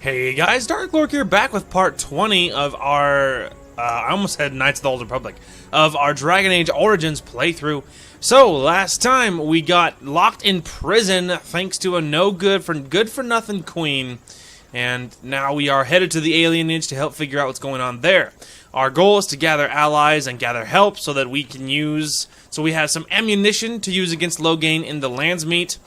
Hey guys, Dark Lord here, back with part 20 of our, I almost said Knights of the Old Republic, of our Dragon Age Origins playthrough. So, last time we got locked in prison thanks to a good-for-nothing queen, and now we are headed to the Alienege to help figure out what's going on there. Our goal is to gather allies and gather help so that we can we have some ammunition to use against Loghain in the Landsmeet.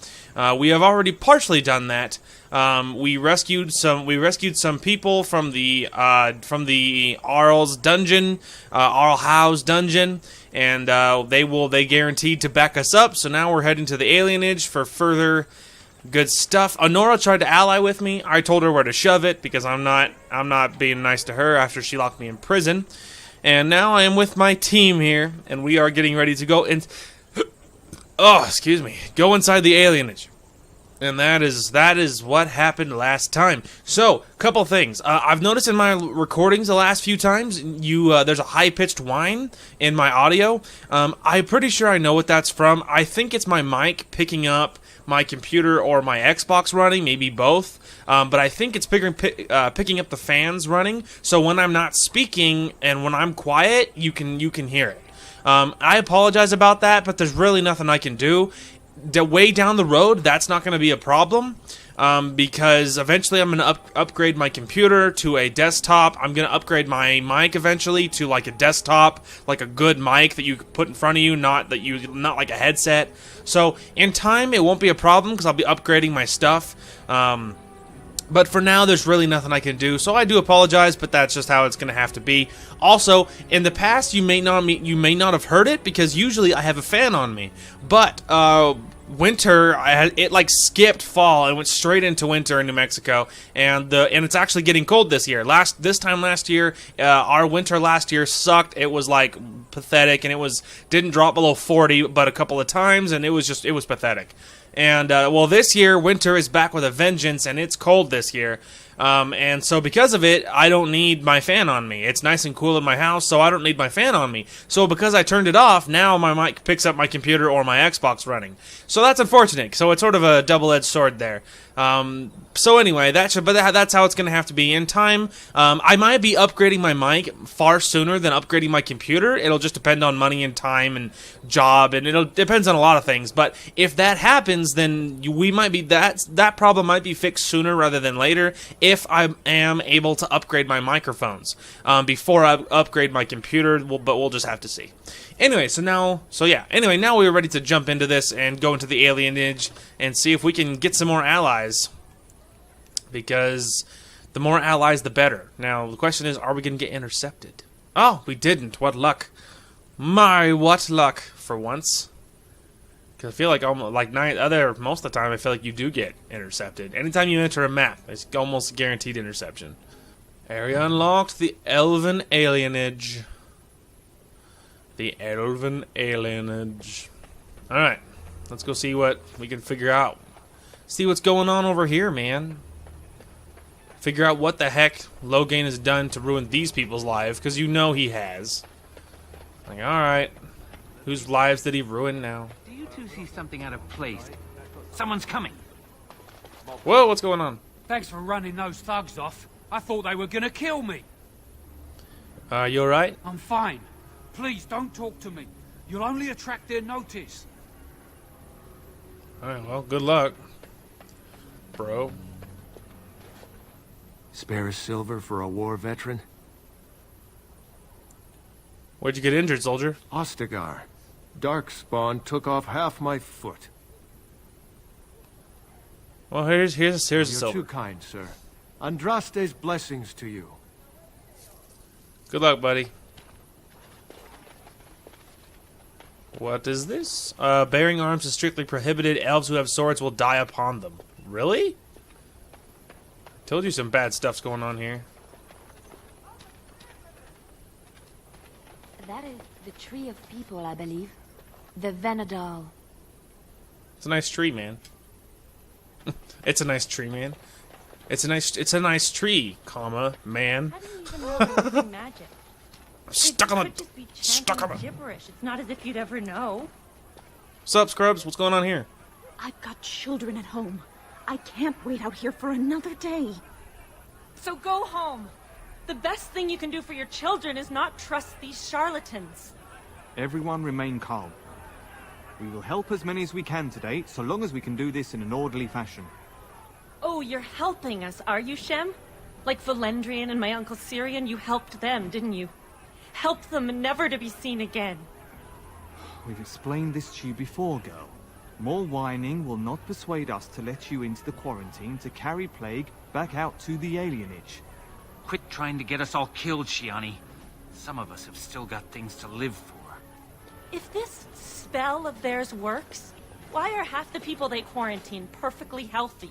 We have already partially done that. We rescued some people from the Arl's dungeon, Arl Howe's dungeon, and they guaranteed to back us up. So now we're heading to the Alienage for further good stuff. Honora tried to ally with me. I told her where to shove it because I'm not being nice to her after she locked me in prison. And now I am with my team here, and we are getting ready to go in. Oh, excuse me. Go inside the Alienage. And that is what happened last time. So, couple things. I've noticed in my recordings the last few times, there's a high-pitched whine in my audio. I'm pretty sure I know what that's from. I think it's my mic picking up my computer or my Xbox running, maybe both. But I think it's picking up the fans running. So when I'm not speaking and when I'm quiet, you can hear it. I apologize about that, but there's really nothing I can do. Way down the road, that's not going to be a problem, because eventually I'm going to upgrade my computer to a desktop. I'm going to upgrade my mic eventually to like a desktop, like a good mic that you put in front of you, not like a headset. So in time, it won't be a problem because I'll be upgrading my stuff. But for now, there's really nothing I can do, so I do apologize, but that's just how it's going to have to be. Also, in the past, you may not have heard it, because usually I have a fan on me. But, winter, it like skipped fall and went straight into winter in New Mexico, and it's actually getting cold this year. This time last year, our winter last year sucked. It was like pathetic, and didn't drop below 40, but a couple of times, and it was pathetic. And, well, this year, winter is back with a vengeance, and it's cold this year. And so because of it, I don't need my fan on me. It's nice and cool in my house, so I don't need my fan on me. So because I turned it off, now my mic picks up my computer or my Xbox running. So that's unfortunate. So it's sort of a double-edged sword there. So anyway, that's how it's going to have to be in time. I might be upgrading my mic far sooner than upgrading my computer. It'll just depend on money and time and job, and it depends on a lot of things. But if that happens, then that problem might be fixed sooner rather than later if I am able to upgrade my microphones before I upgrade my computer. But we'll just have to see. Anyway, now we're ready to jump into this and go into the Alienage and see if we can get some more allies. Because the more allies, the better. Now, the question is, are we going to get intercepted? Oh, we didn't. What luck. My, what luck, for once. Because I feel like most of the time, I feel like you do get intercepted. Anytime you enter a map, it's almost guaranteed interception. Area unlocked, the Elven Alienege. The Elven Alienage. Alright, let's go see what we can figure out. See what's going on over here, man. Figure out what the heck Loghain has done to ruin these people's lives, because you know he has. Like, alright. Whose lives did he ruin now? Do you two see something out of place? Someone's coming. Whoa, what's going on? Thanks for running those thugs off. I thought they were gonna kill me. You alright? I'm fine. Please, don't talk to me. You'll only attract their notice. Alright, well, good luck, bro. Spare a silver for a war veteran? Where'd you get injured, soldier? Ostagar. Darkspawn took off half my foot. Well, here's a You're silver. too kind, sir. Andraste's blessings to you. Good luck, buddy. What is this? Bearing arms is strictly prohibited. Elves who have swords will die upon them. Really? Told you some bad stuff's going on here. That is the tree of people, I believe. The Venadal. It's a nice tree, man. It's a nice tree, man. It's a nice tree, comma, man. How do you even know there was magic? Stuck on a gibberish. It's not as if you'd ever know. What's up, Scrubs? What's going on here? I've got children at home. I can't wait out here for another day. So go home. The best thing you can do for your children is not trust these charlatans. Everyone remain calm. We will help as many as we can today, so long as we can do this in an orderly fashion. Oh, you're helping us, are you, Shem? Like Valendrian and my uncle Syrian, you helped them, didn't you? Helped them never to be seen again. We've explained this to you before, girl. More whining will not persuade us to let you into the quarantine to carry plague back out to the Alienege. Quit trying to get us all killed, Shiani. Some of us have still got things to live for. If this spell of theirs works, why are half the people they quarantine perfectly healthy?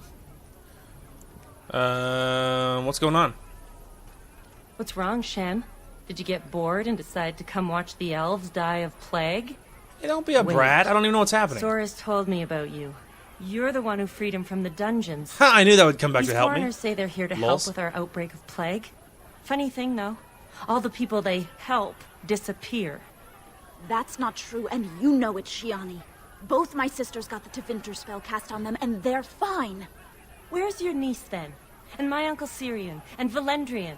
What's going on? What's wrong, Shem? Did you get bored and decide to come watch the elves die of plague? Hey, don't be a brat. I don't even know what's happening. Sora's told me about you. You're the one who freed him from the dungeons. Ha, I knew that would come back These to help me. foreigners say they're here to Lols. help with our outbreak of plague. Funny thing, though. All the people they help disappear. That's not true, and you know it, Shiani. Both my sisters got the Tevinter spell cast on them, and they're fine. Where's your niece, then? And my uncle Syrian? And Valendrian?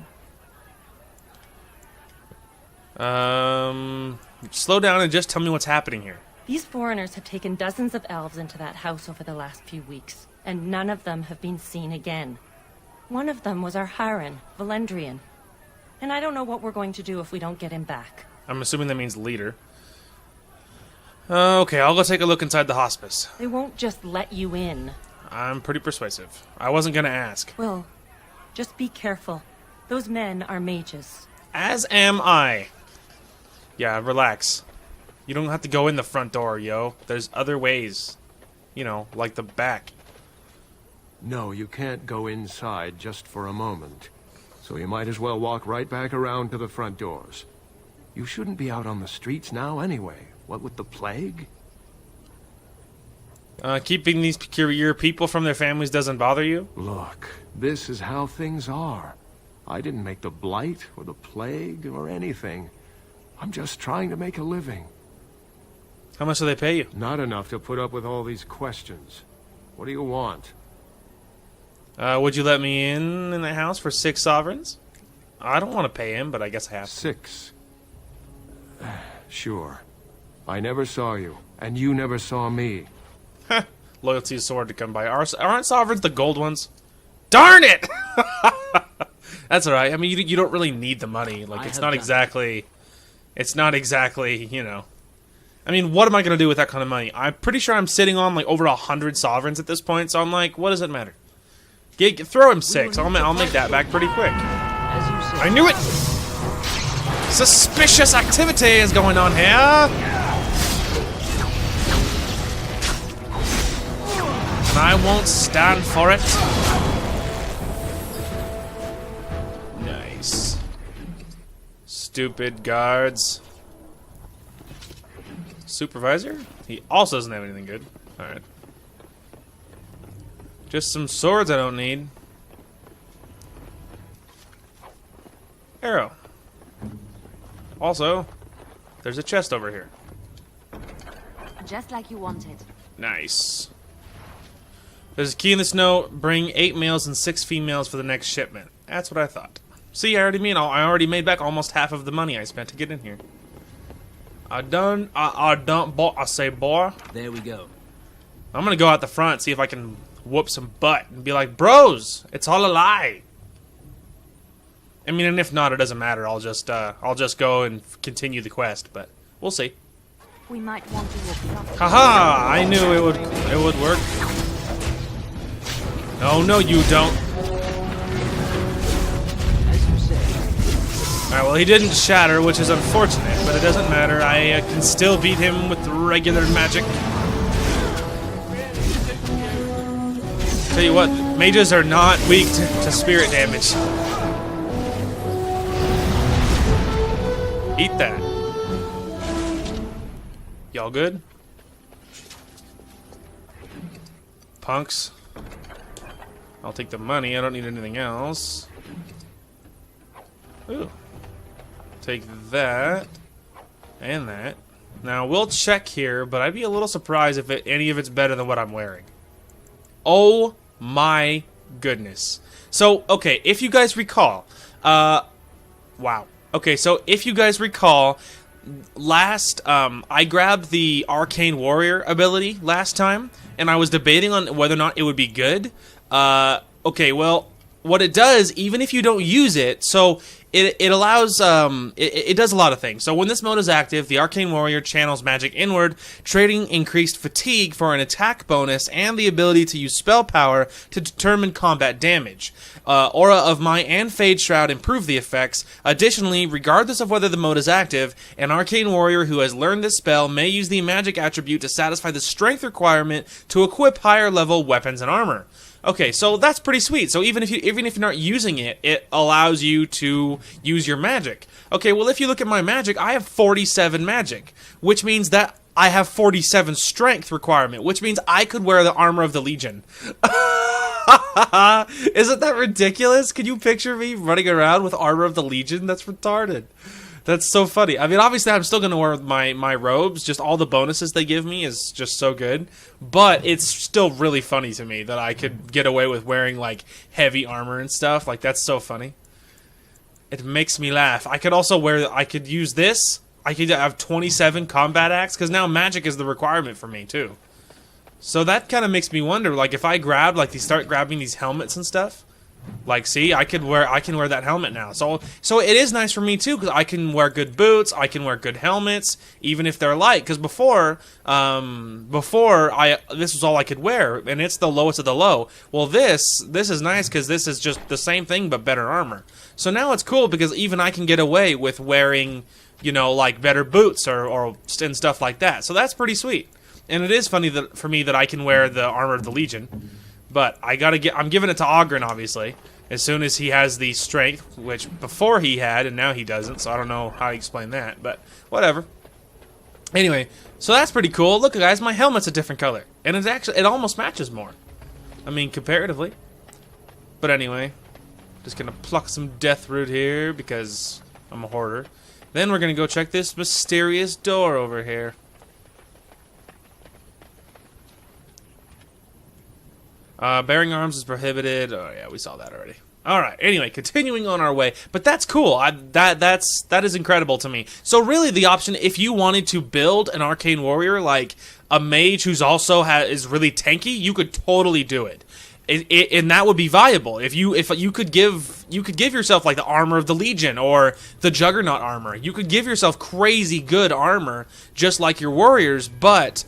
Slow down and just tell me what's happening here. These foreigners have taken dozens of elves into that house over the last few weeks, and none of them have been seen again. One of them was our Haran, Valendrian. And I don't know what we're going to do if we don't get him back. I'm assuming that means leader. Okay, I'll go take a look inside the hospice. They won't just let you in. I'm pretty persuasive. I wasn't gonna ask. Well, just be careful. Those men are mages. As am I. Yeah, relax. You don't have to go in the front door, yo. There's other ways. You know, like the back. No, you can't go inside just for a moment. So you might as well walk right back around to the front doors. You shouldn't be out on the streets now anyway. What with the plague? Keeping these peculiar people from their families doesn't bother you? Look, this is how things are. I didn't make the blight or the plague or anything. I'm just trying to make a living. How much do they pay you? Not enough to put up with all these questions. What do you want? Would you let me in the house for 6 sovereigns? I don't want to pay him, but I guess I have to. 6. Sure. I never saw you, and you never saw me. Loyalty is sword to come by. Aren't sovereigns the gold ones? Darn it! That's alright. I mean, you don't really need the money. Like, it's not exactly... It's not exactly, you know... I mean, what am I going to do with that kind of money? I'm pretty sure I'm sitting on, like, over 100 sovereigns at this point, so I'm like, what does it matter? Throw him 6. I'll make that back pretty quick. I knew it! Suspicious activity is going on here! And I won't stand for it. Nice. Stupid guards. Supervisor? He also doesn't have anything good. Alright. Just some swords I don't need. Arrow. Also, there's a chest over here. Just like you wanted. Nice. There's a key in this note. Bring 8 males and 6 females for the next shipment. That's what I thought. See, I already made back almost half of the money I spent to get in here. I say, boy. There we go. I'm gonna go out the front, see if I can whoop some butt and be like, bros, it's all a lie. I mean, and if not, it doesn't matter. I'll just go and continue the quest, but we'll see. We might want to walk front. Haha! I knew it would work. No, no, you don't. As you say. Alright, well, he didn't shatter, which is unfortunate, but it doesn't matter. I can still beat him with regular magic. Tell you what, mages are not weak to spirit damage. Eat that. Y'all good? Punks. I'll take the money, I don't need anything else. Ooh. Take that. And that. Now, we'll check here, but I'd be a little surprised if any of it's better than what I'm wearing. Oh my goodness. So, okay, if you guys recall, wow. Okay, so if you guys recall, last, I grabbed the Arcane Warrior ability last time, and I was debating on whether or not it would be good. Okay, well, what it does, even if you don't use it, so it allows, it does a lot of things. So when this mode is active, the Arcane Warrior channels magic inward, trading increased fatigue for an attack bonus and the ability to use spell power to determine combat damage. Aura of Might and Fade Shroud improve the effects. Additionally, regardless of whether the mode is active, an Arcane Warrior who has learned this spell may use the magic attribute to satisfy the strength requirement to equip higher level weapons and armor. Okay, so that's pretty sweet. So even if you're not using it, it allows you to use your magic. Okay, well if you look at my magic, I have 47 magic, which means that I have 47 strength requirement, which means I could wear the armor of the Legion. Isn't that ridiculous? Can you picture me running around with armor of the Legion? That's retarded. That's so funny. I mean, obviously, I'm still going to wear my robes. Just all the bonuses they give me is just so good. But it's still really funny to me that I could get away with wearing, like, heavy armor and stuff. Like, that's so funny. It makes me laugh. I could also I could use this. I could have 27 combat acts, because now magic is the requirement for me, too. So that kind of makes me wonder, like, if I grab, like, start grabbing these helmets and stuff. Like, see, I can wear that helmet now. So it is nice for me too, because I can wear good boots, I can wear good helmets, even if they're light. Because before this was all I could wear, and it's the lowest of the low. Well, this is nice because this is just the same thing but better armor. So now it's cool because even I can get away with wearing, you know, like better boots or and stuff like that. So that's pretty sweet. And it is funny for me that I can wear the armor of the Legion. But I'm giving it to Oghren, obviously, as soon as he has the strength, which before he had, and now he doesn't, so I don't know how to explain that, but whatever. Anyway, so that's pretty cool. Look, guys, my helmet's a different color, and it almost matches more. I mean, comparatively. But anyway, just gonna pluck some death root here, because I'm a hoarder. Then we're gonna go check this mysterious door over here. Bearing arms is prohibited. Oh yeah, we saw that already. All right. Anyway, continuing on our way. But that's cool. That is incredible to me. So really, the option, if you wanted to build an Arcane Warrior, like a mage who's also is really tanky, you could totally do it. And that would be viable if you could give yourself like the armor of the Legion or the Juggernaut armor. You could give yourself crazy good armor, just like your warriors, but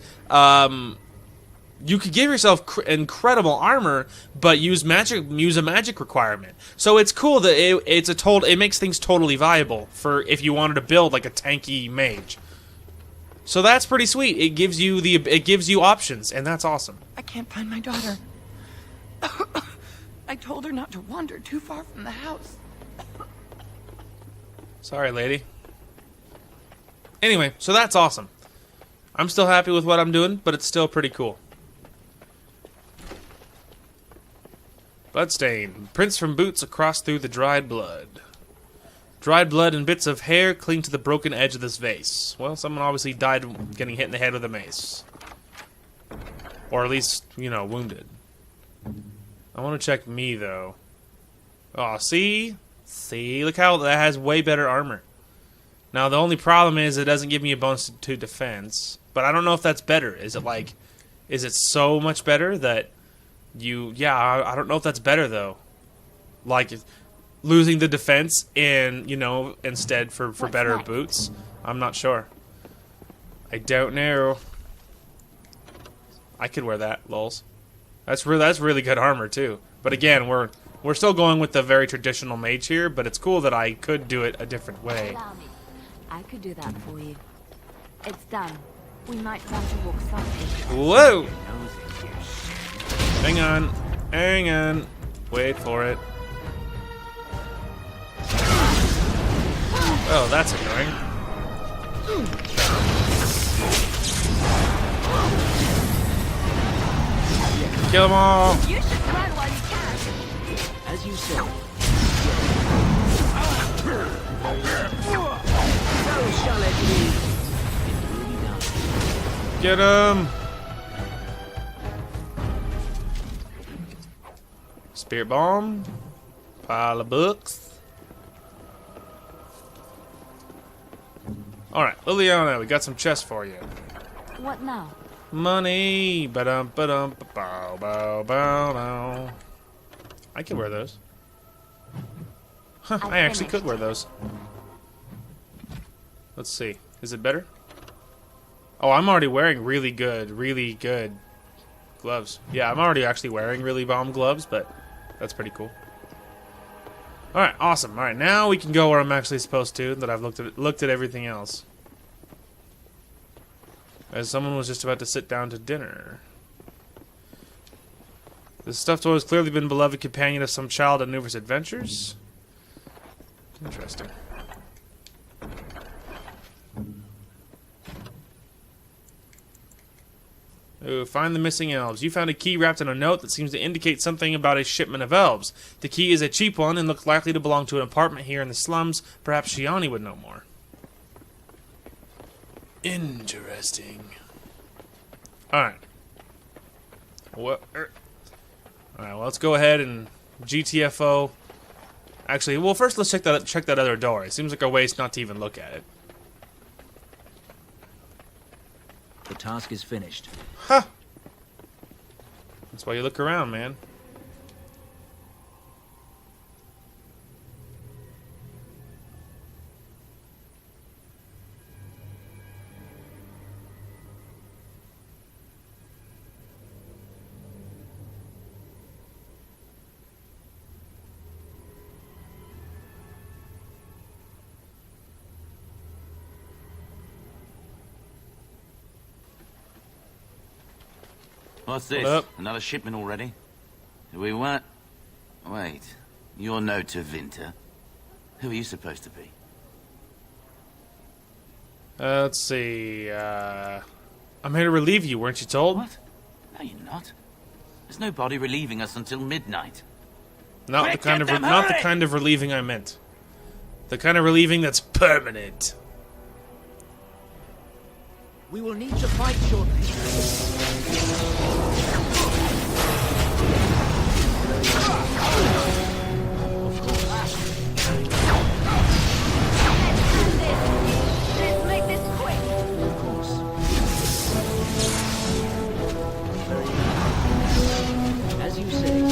you could give yourself incredible armor, but use a magic requirement. So it's cool that it makes things totally viable for if you wanted to build like a tanky mage. So that's pretty sweet. It gives you options, and that's awesome. I can't find my daughter. I told her not to wander too far from the house. Sorry, lady. Anyway, so that's awesome. I'm still happy with what I'm doing, but it's still pretty cool. Bloodstain. Prints from boots across through the dried blood. Dried blood and bits of hair cling to the broken edge of this vase. Well, someone obviously died getting hit in the head with a mace. Or at least, you know, wounded. I want to check me, though. Oh, see? See? Look how that has way better armor. Now, the only problem is it doesn't give me a bonus to defense. But I don't know if that's better. Is it so much better that I don't know if that's better, though. Like, losing the defense and, you know, instead for better next? Boots. I'm not sure. I don't know. I could wear that, lols. That's really good armor, too. But again, we're still going with the very traditional mage here, but it's cool that I could do it a different way. I could do that for you. It's done. We might want to walk something. Whoa! Hang on. Hang on. Wait for it. Oh, that's annoying. Kill them all! You should run while you can. As you say. So shall it be. Get him! Spirit bomb. Pile of books. Alright, Liliana, we got some chests for you. What now? Money. Ba-dum, ba-dum, ba-bow, bow, bow, bow. I can wear those. Huh, I actually could wear those. Let's see. Is it better? Oh, I'm already wearing really good gloves. Yeah, I'm already actually wearing really bomb gloves, but that's pretty cool. Alright, awesome. Alright, now we can go where I'm actually supposed to, that I've looked at everything else. As someone was just about to sit down to dinner. This stuffed toy has clearly been a beloved companion of some child at numerous adventures. Interesting. Ooh, find the missing elves. You found a key wrapped in a note that seems to indicate something about a shipment of elves. The key is a cheap one and looks likely to belong to an apartment here in the slums. Perhaps Shiani would know more. Interesting. Alright. What? Alright, well, let's go ahead and GTFO. Actually, well, first let's check that other door. It seems like a waste not to even look at it. The task is finished. Huh. That's why you look around, man. What's this? What Another shipment already? Do we what? Wait, you're no Tevinter. Who are you supposed to be? Let's see. I'm here to relieve you, weren't you told? What? No, you're not. There's nobody relieving us until midnight. Not the kind of relieving I meant. The kind of relieving that's permanent. We will need to fight shortly. Let's make this quick. Of course. As you say.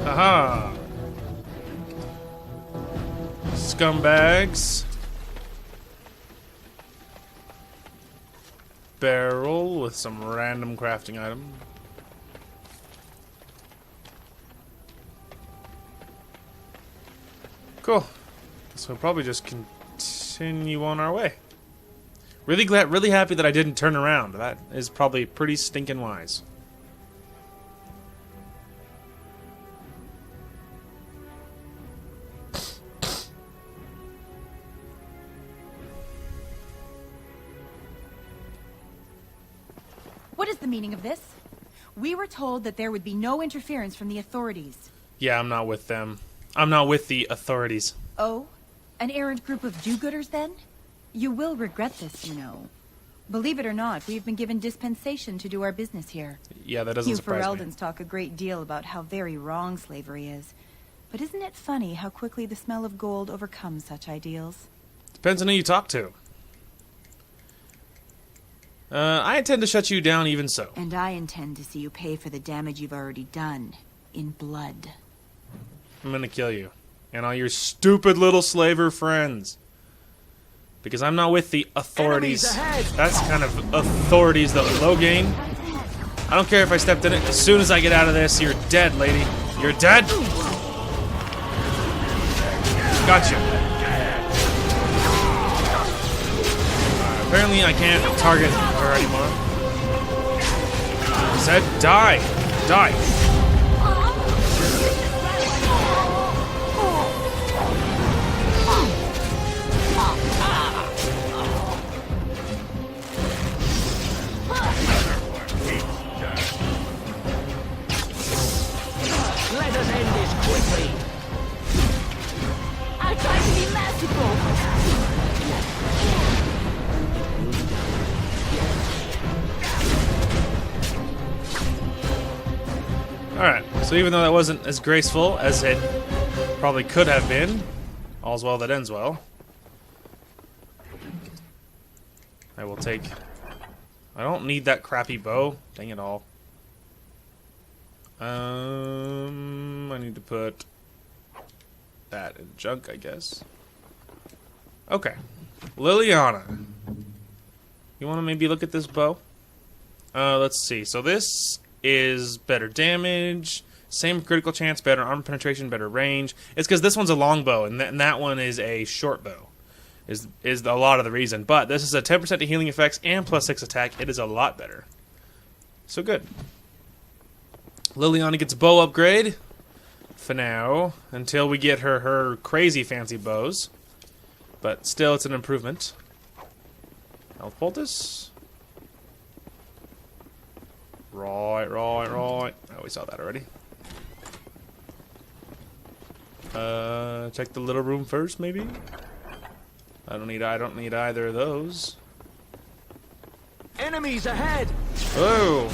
Aha! Scumbags. Barrel with some random crafting item. Cool. So we'll probably just continue on our way. Really happy that I didn't turn around. That is probably pretty stinking wise. What is the meaning of this? We were told that there would be no interference from the authorities. Yeah, I'm not with them. I'm not with the authorities. Oh? An errant group of do-gooders, then? You will regret this, you know. Believe it or not, we've been given dispensation to do our business here. Yeah, that doesn't surprise me. You Fereldans talk a great deal about how very wrong slavery is. But isn't it funny how quickly the smell of gold overcomes such ideals? Depends on who you talk to. I intend to shut you down even so. And I intend to see you pay for the damage you've already done. In blood. I'm gonna kill you. And all your stupid little slaver friends. Because I'm not with the authorities. That's kind of authorities, though. Loghain. I don't care if I stepped in it. As soon as I get out of this, you're dead, lady. You're dead? Gotcha. Apparently I can't target her anymore. Said die. Die. Let us end this quickly. I tried to be mad So even though that wasn't as graceful as it probably could have been, all's well that ends well. I will take... I don't need that crappy bow. Dang it all. I need to put that in junk, I guess. Okay. Liliana. You want to maybe look at this bow? Let's see. So this is better damage, same critical chance, better armor penetration, better range. It's because this one's a long bow, and that one is a short bow. Is a lot of the reason. But this is a 10% to healing effects and +6 attack. It is a lot better. So good. Liliana gets a bow upgrade for now, until we get her crazy fancy bows. But still, it's an improvement. Health poultice. Right. Oh, we saw that already. Check the little room first, maybe. I don't need either of those. Enemies ahead! Oh.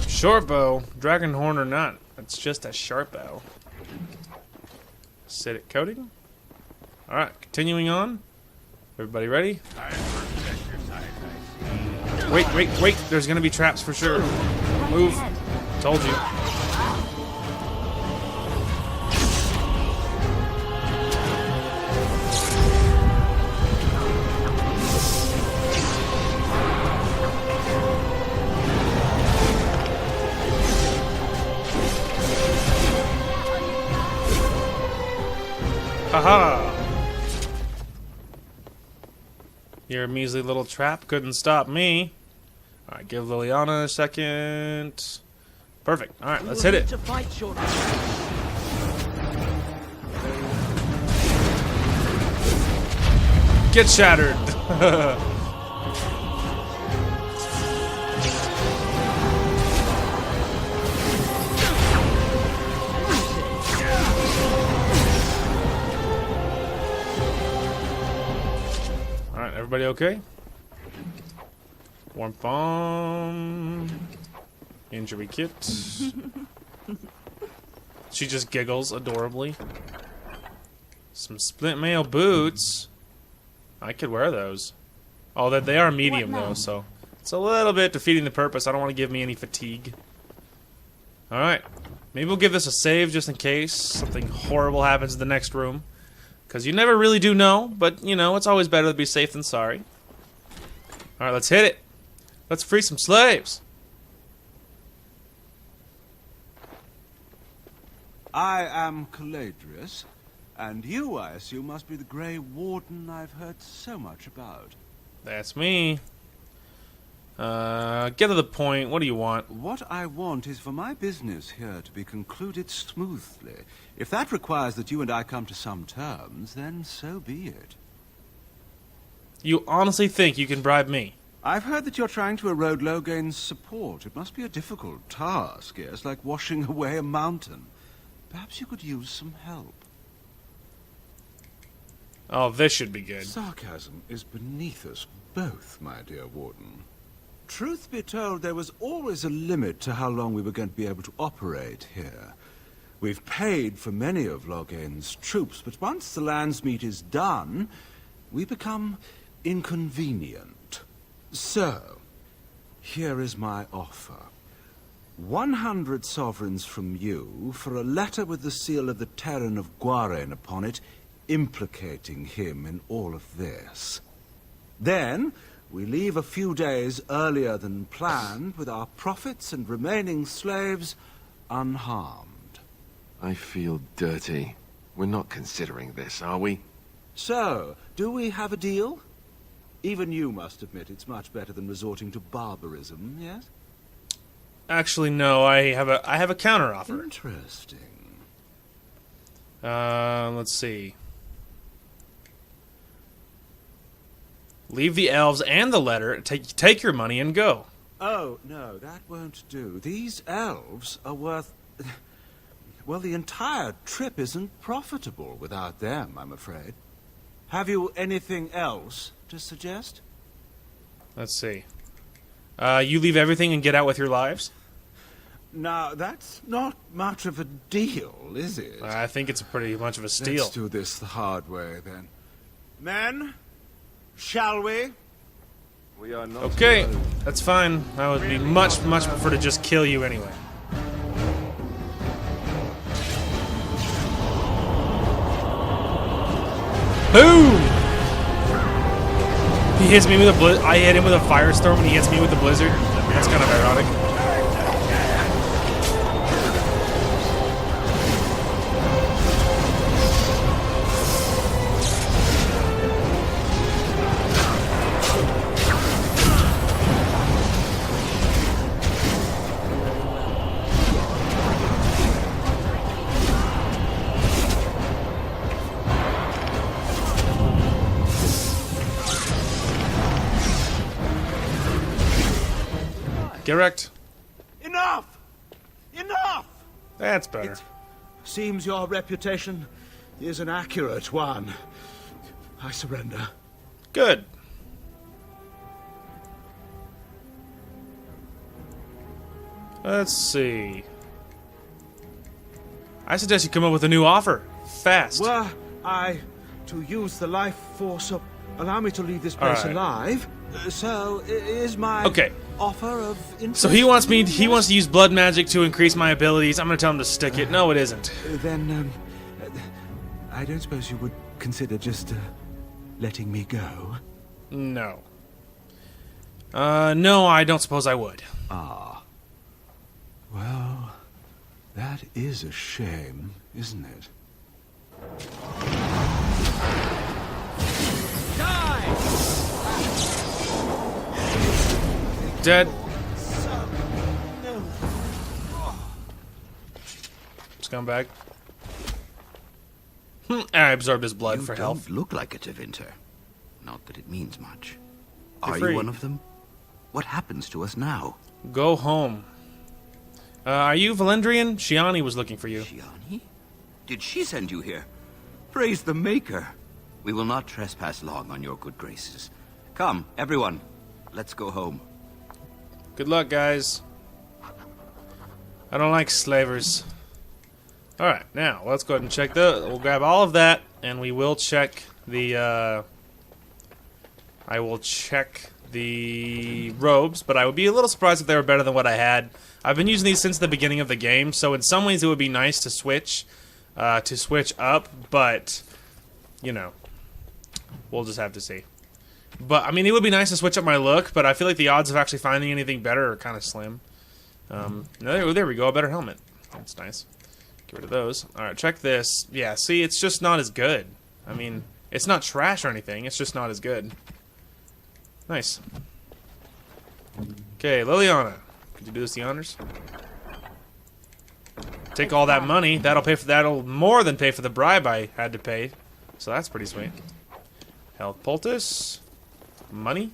Short bow, dragon horn or not, it's just a sharp bow. Acidic coating. Alright, continuing on. Everybody ready? Wait, there's gonna be traps for sure. Move. Told you. Haha! Your measly little trap couldn't stop me. Alright, give Liliana a second. Perfect. Alright, let's hit it. Get shattered! Everybody okay? Warm bomb. Injury kit. She just giggles adorably. Some splint mail boots. I could wear those. Oh, they are medium though, so it's a little bit defeating the purpose. I don't want to give me any fatigue. Alright. Maybe we'll give this a save just in case something horrible happens in the next room. Because you never really do know, but, you know, it's always better to be safe than sorry. Alright, let's hit it. Let's free some slaves. I am Caladrius, and you, I assume, must be the Grey Warden I've heard so much about. That's me. Get to the point. What do you want? What I want is for my business here to be concluded smoothly. If that requires that you and I come to some terms, then so be it. You honestly think you can bribe me? I've heard that you're trying to erode Loghain's support. It must be a difficult task, yes, like washing away a mountain. Perhaps you could use some help. Oh, this should be good. Sarcasm is beneath us both, my dear Warden. Truth be told, there was always a limit to how long we were going to be able to operate here. We've paid for many of Loghain's troops, but once the Landsmeet is done, we become inconvenient. So, here is my offer. 100 sovereigns from you for a letter with the seal of the Terran of Loghain upon it, implicating him in all of this. Then, we leave a few days earlier than planned, with our profits and remaining slaves unharmed. I feel dirty. We're not considering this, are we? So, do we have a deal? Even you must admit it's much better than resorting to barbarism, yes? Actually, no. I have a counter offer. Interesting. Let's see. Leave the elves and the letter. Take your money and go. Oh, no, that won't do. These elves are worth... Well, the entire trip isn't profitable without them, I'm afraid. Have you anything else to suggest? Let's see. You leave everything and get out with your lives? Now, that's not much of a deal, is it? I think it's pretty much of a steal. Let's do this the hard way, then. Men, shall we? We are not okay, alone. that's fine. I would be much prefer to just kill you anyway. Boom! He hits me with a I hit him with a firestorm, and he hits me with a blizzard. That's kind of ironic. Correct. Enough! Enough! That's better. It seems your reputation is an accurate one. I surrender. Good. Let's see. I suggest you come up with a new offer. Fast. Were I to use the life force of... Allow me to leave this place alive. So, is my offer of interest? So he wants to use blood magic to increase my abilities. I'm gonna tell him to stick it. No, it isn't. Then, I don't suppose you would consider just letting me go? No. No, I don't suppose I would. Ah. Well, that is a shame, isn't it? Dead. Scumbag. I absorbed his blood for health. You don't look like a Tevinter. Not that it means much. You're Are free. you one of them? What happens to us now? Go home. Are you Valendrian? Shiani was looking for you. Shiani? Did she send you here? Praise the Maker. We will not trespass long on your good graces. Come, everyone. Let's go home. Good luck, guys. I don't like slavers. Alright, now, let's go ahead and check we'll grab all of that, and we will check the, I will check the robes, but I would be a little surprised if they were better than what I had. I've been using these since the beginning of the game, so in some ways it would be nice to switch up, but, you know, we'll just have to see. But, I mean, it would be nice to switch up my look, but I feel like the odds of actually finding anything better are kind of slim. There we go, a better helmet. That's nice. Get rid of those. Alright, check this. Yeah, see, it's just not as good. I mean, it's not trash or anything, it's just not as good. Nice. Okay, Liliana. Could you do us the honors? Take all that money. That'll more than pay for the bribe I had to pay. So that's pretty sweet. Health poultice. Money.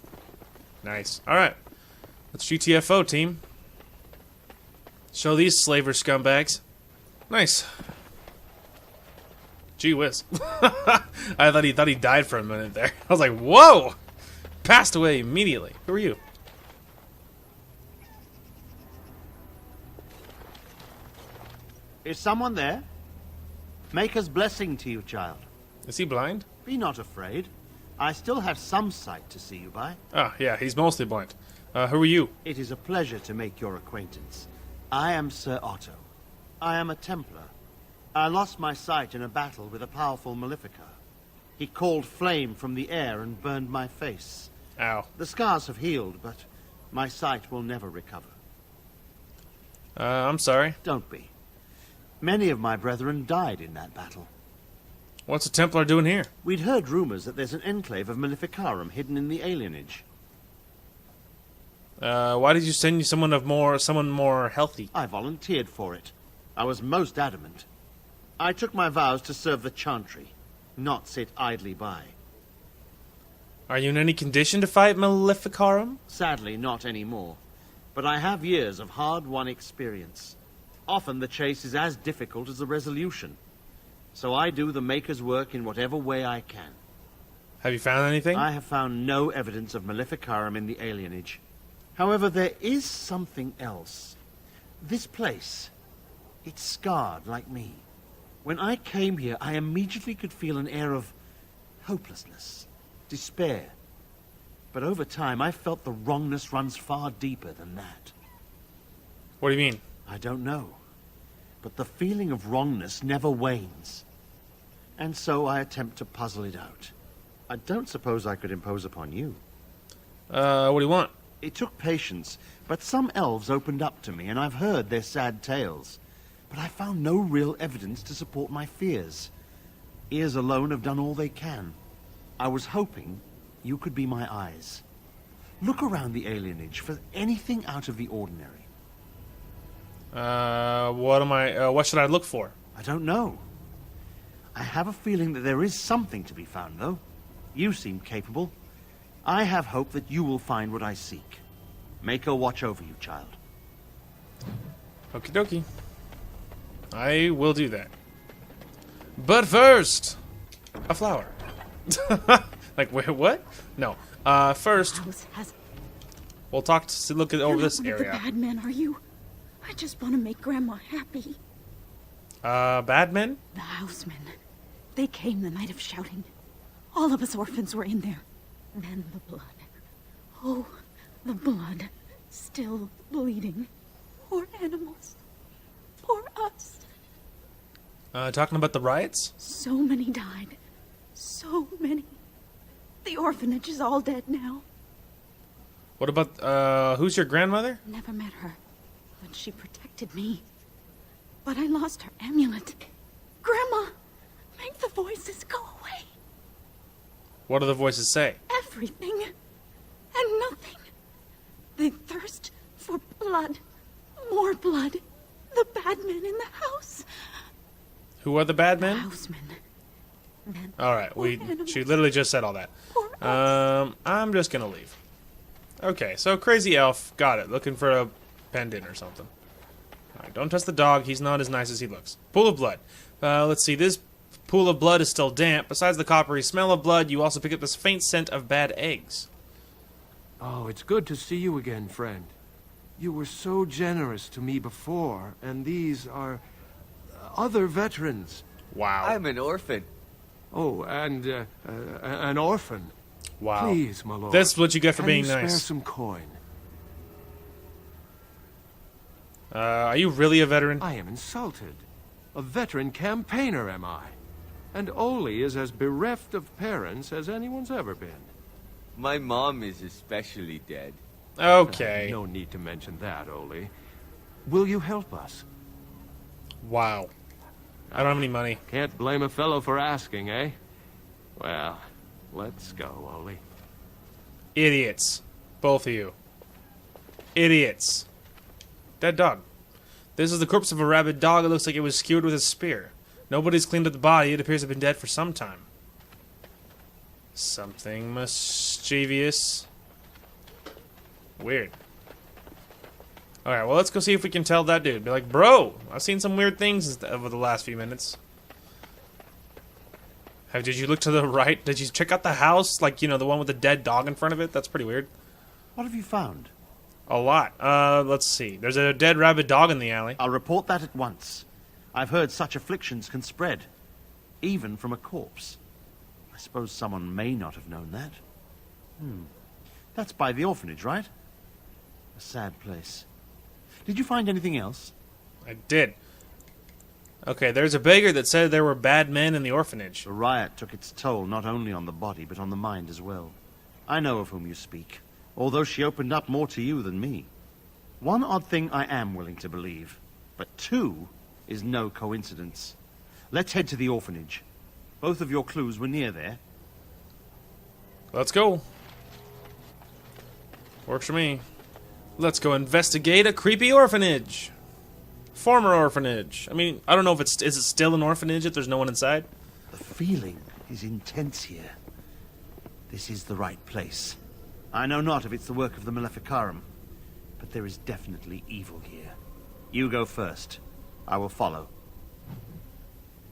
Nice. Alright. Let's GTFO, team. Show these slaver scumbags. Nice. Gee whiz. I thought he died for a minute there. I was like, whoa! Passed away immediately. Who are you? Is someone there? Maker's blessing to you, child. Is he blind? Be not afraid. I still have some sight to see you by. Oh, yeah, he's mostly blind. Who are you? It is a pleasure to make your acquaintance. I am Sir Otto. I am a Templar. I lost my sight in a battle with a powerful Maleficar. He called flame from the air and burned my face. Ow. The scars have healed, but my sight will never recover. I'm sorry. Don't be. Many of my brethren died in that battle. What's a Templar doing here? We'd heard rumors that there's an enclave of Maleficarum hidden in the Alienege. Why did you send someone more healthy? I volunteered for it. I was most adamant. I took my vows to serve the Chantry, not sit idly by. Are you in any condition to fight Maleficarum? Sadly, not anymore. But I have years of hard-won experience. Often the chase is as difficult as the resolution. So I do the Maker's work in whatever way I can. Have you found anything? I have found no evidence of Maleficarum in the Alienege. However, there is something else. This place, it's scarred like me. When I came here, I immediately could feel an air of hopelessness, despair. But over time, I felt the wrongness runs far deeper than that. What do you mean? I don't know. But the feeling of wrongness never wanes. And so I attempt to puzzle it out. I don't suppose I could impose upon you. What do you want? It took patience, but some elves opened up to me, and I've heard their sad tales. But I found no real evidence to support my fears. Ears alone have done all they can. I was hoping you could be my eyes. Look around the Alienege for anything out of the ordinary. What should I look for? I don't know. I have a feeling that there is something to be found, though. You seem capable. I have hope that you will find what I seek. Maker watch over you, child. Okie dokie. I will do that. But first, a flower. Like, wait, what? No. First, we'll talk to look at over this You're not one area. of the bad men, are you? I just want to make Grandma happy. Bad men? The housemen. They came the night of shouting. All of us orphans were in there. Then the blood. Oh, the blood. Still bleeding. Poor animals. Poor us. Talking about the riots? So many died. So many. The orphanage is all dead now. What about, who's your grandmother? Never met her, but she protected me. But I lost her amulet. Grandma, make the voices go away. What do the voices say? Everything and nothing. They thirst for blood. More blood. The bad men in the house. Who are the bad men? Housemen. Men. Alright, she literally just said all that. I'm just gonna leave. Okay, so Crazy Elf, got it. Looking for a pendant or something. Alright, don't touch the dog. He's not as nice as he looks. Pool of blood. Let's see. This pool of blood is still damp. Besides the coppery smell of blood, you also pick up this faint scent of bad eggs. Oh, it's good to see you again, friend. You were so generous to me before, and these are other veterans. Wow. I'm an orphan. Oh, and an orphan. Wow. Please, my lord. That's what you get for Can being you spare nice. some coin? Are you really a veteran? I am insulted. A veteran campaigner, am I? And Oli is as bereft of parents as anyone's ever been. My mom is especially dead. Okay. No need to mention that, Oli. Will you help us? Wow. I don't have any money. Can't blame a fellow for asking, eh? Well, let's go, Oli. Idiots. Both of you. Idiots. Dead dog. This is the corpse of a rabid dog. It looks like it was skewered with a spear. Nobody's cleaned up the body. It appears to have been dead for some time. Something mischievous. Weird. Alright, well, let's go see if we can tell that dude. Be like, bro, I've seen some weird things over the last few minutes. Did you look to the right? Did you check out the house? Like, you know, the one with the dead dog in front of it? That's pretty weird. What have you found? A lot. Let's see. There's a dead rabid dog in the alley. I'll report that at once. I've heard such afflictions can spread, even from a corpse. I suppose someone may not have known that. That's by the orphanage, right? A sad place. Did you find anything else? I did. Okay, there's a beggar that said there were bad men in the orphanage. The riot took its toll not only on the body, but on the mind as well. I know of whom you speak, although she opened up more to you than me. One odd thing I am willing to believe, but two is no coincidence. Let's head to the orphanage. Both of your clues were near there. Let's go. Works for me. Let's go investigate a creepy orphanage. Former orphanage. I mean, I don't know if is it still an orphanage if there's no one inside? The feeling is intense here. This is the right place. I know not if it's the work of the Maleficarum, but there is definitely evil here. You go first. I will follow.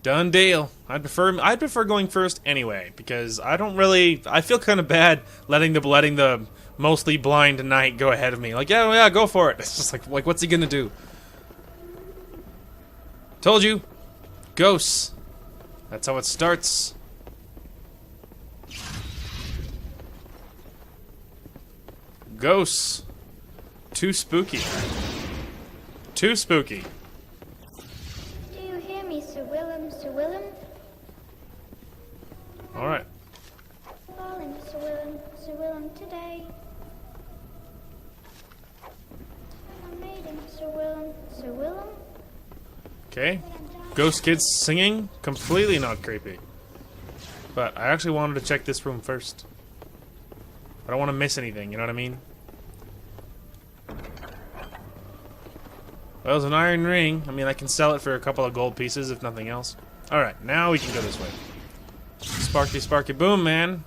Done deal. I'd prefer going first anyway, because I feel kind of bad letting the mostly blind knight go ahead of me. Like, yeah, go for it. It's just like what's he gonna do? Told you. Ghosts. That's how it starts. Ghosts. Too spooky. Too spooky. Do you hear me, Sir Willem, Sir Willem? Alright. Falling, Sir Willem, today. I'm maiden, Sir Willem. Okay. Ghost kids singing? Completely not creepy. But I actually wanted to check this room first. I don't want to miss anything, you know what I mean? Well, it's an iron ring. I mean, I can sell it for a couple of gold pieces, if nothing else. Alright, now we can go this way. Sparky, sparky, boom, man.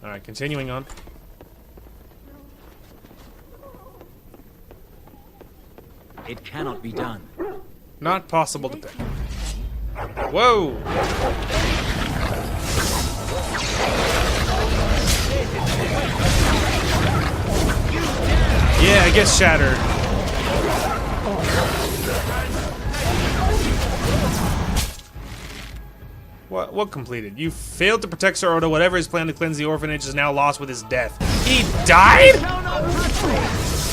Alright, continuing on. It cannot be done. Not possible to pick. Whoa! Yeah, I guess shattered. What completed? You failed to protect Sir Odo. Whatever his plan to cleanse the orphanage is now lost with his death. He died?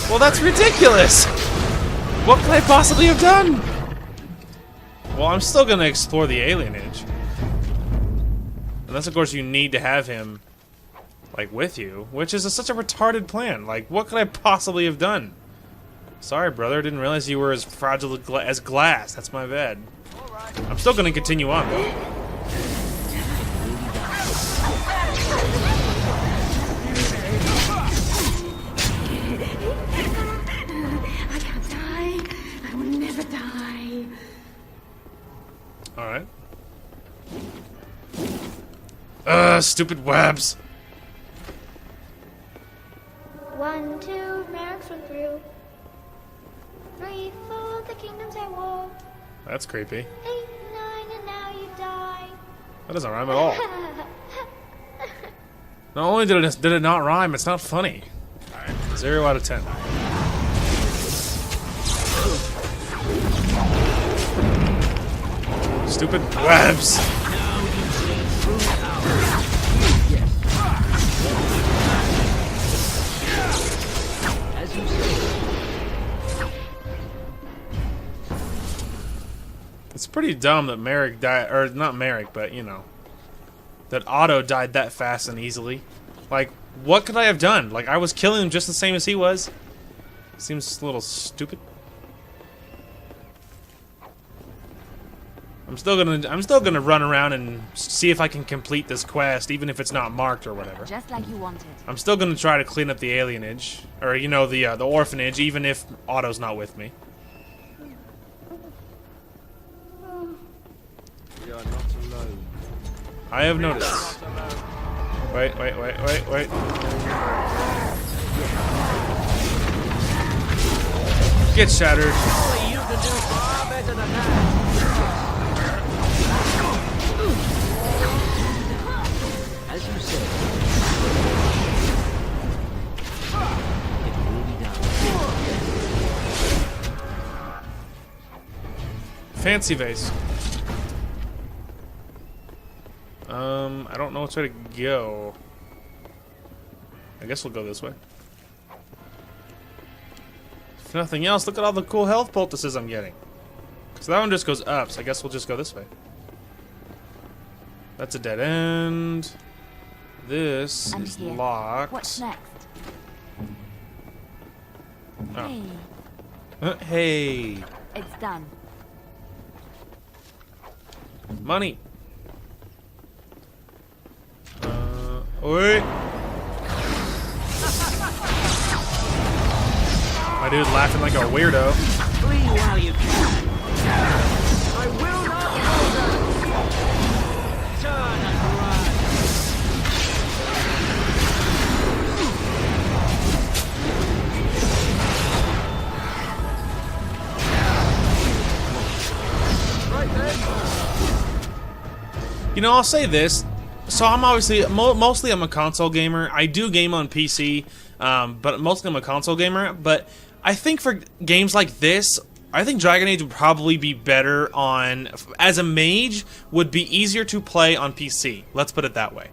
Well, that's ridiculous. What could I possibly have done? Well, I'm still gonna explore the Alienege. Unless, of course, you need to have him, like, with you, which is such a retarded plan. Like, what could I possibly have done? Sorry, brother. Didn't realize you were as fragile as glass. That's my bad. I'm still gonna continue on, though. I can't die. I will never die. Alright. Stupid webs. 1, 2, mercs went through. 3, 4, the kingdoms I wore. That's creepy. 8, 9, and now you die. That doesn't rhyme at all. Not only did it not rhyme, it's not funny. 0 out of 10. Stupid webs. As you say. It's pretty dumb that Merrick died, or not Merrick, but you know, that Otto died that fast and easily. Like, what could I have done? Like, I was killing him just the same as he was. Seems a little stupid. I'm still gonna run around and see if I can complete this quest, even if it's not marked or whatever. Just like you wanted. I'm still gonna try to clean up the Alienege, or you know, the orphanage, even if Otto's not with me. We are not alone. I have noticed. Wait. Get shattered. You can do far better than that. As you say. It will be done. Fancy vase. I don't know which way to go. I guess we'll go this way. If nothing else, look at all the cool health poultices I'm getting. So that one just goes up, so I guess we'll just go this way. That's a dead end. This I'm is here. locked. What's next? Oh. Hey, Hey. it's done. Money. Wait. My dude laughing like a weirdo. Flee while you can. I will not falter! Turn and run! Right then. You know, I'll say this. So I'm obviously, mostly I'm a console gamer. I do game on PC, but mostly I'm a console gamer. But I think for games like this, I think Dragon Age would probably be better on, as a mage, would be easier to play on PC. Let's put it that way.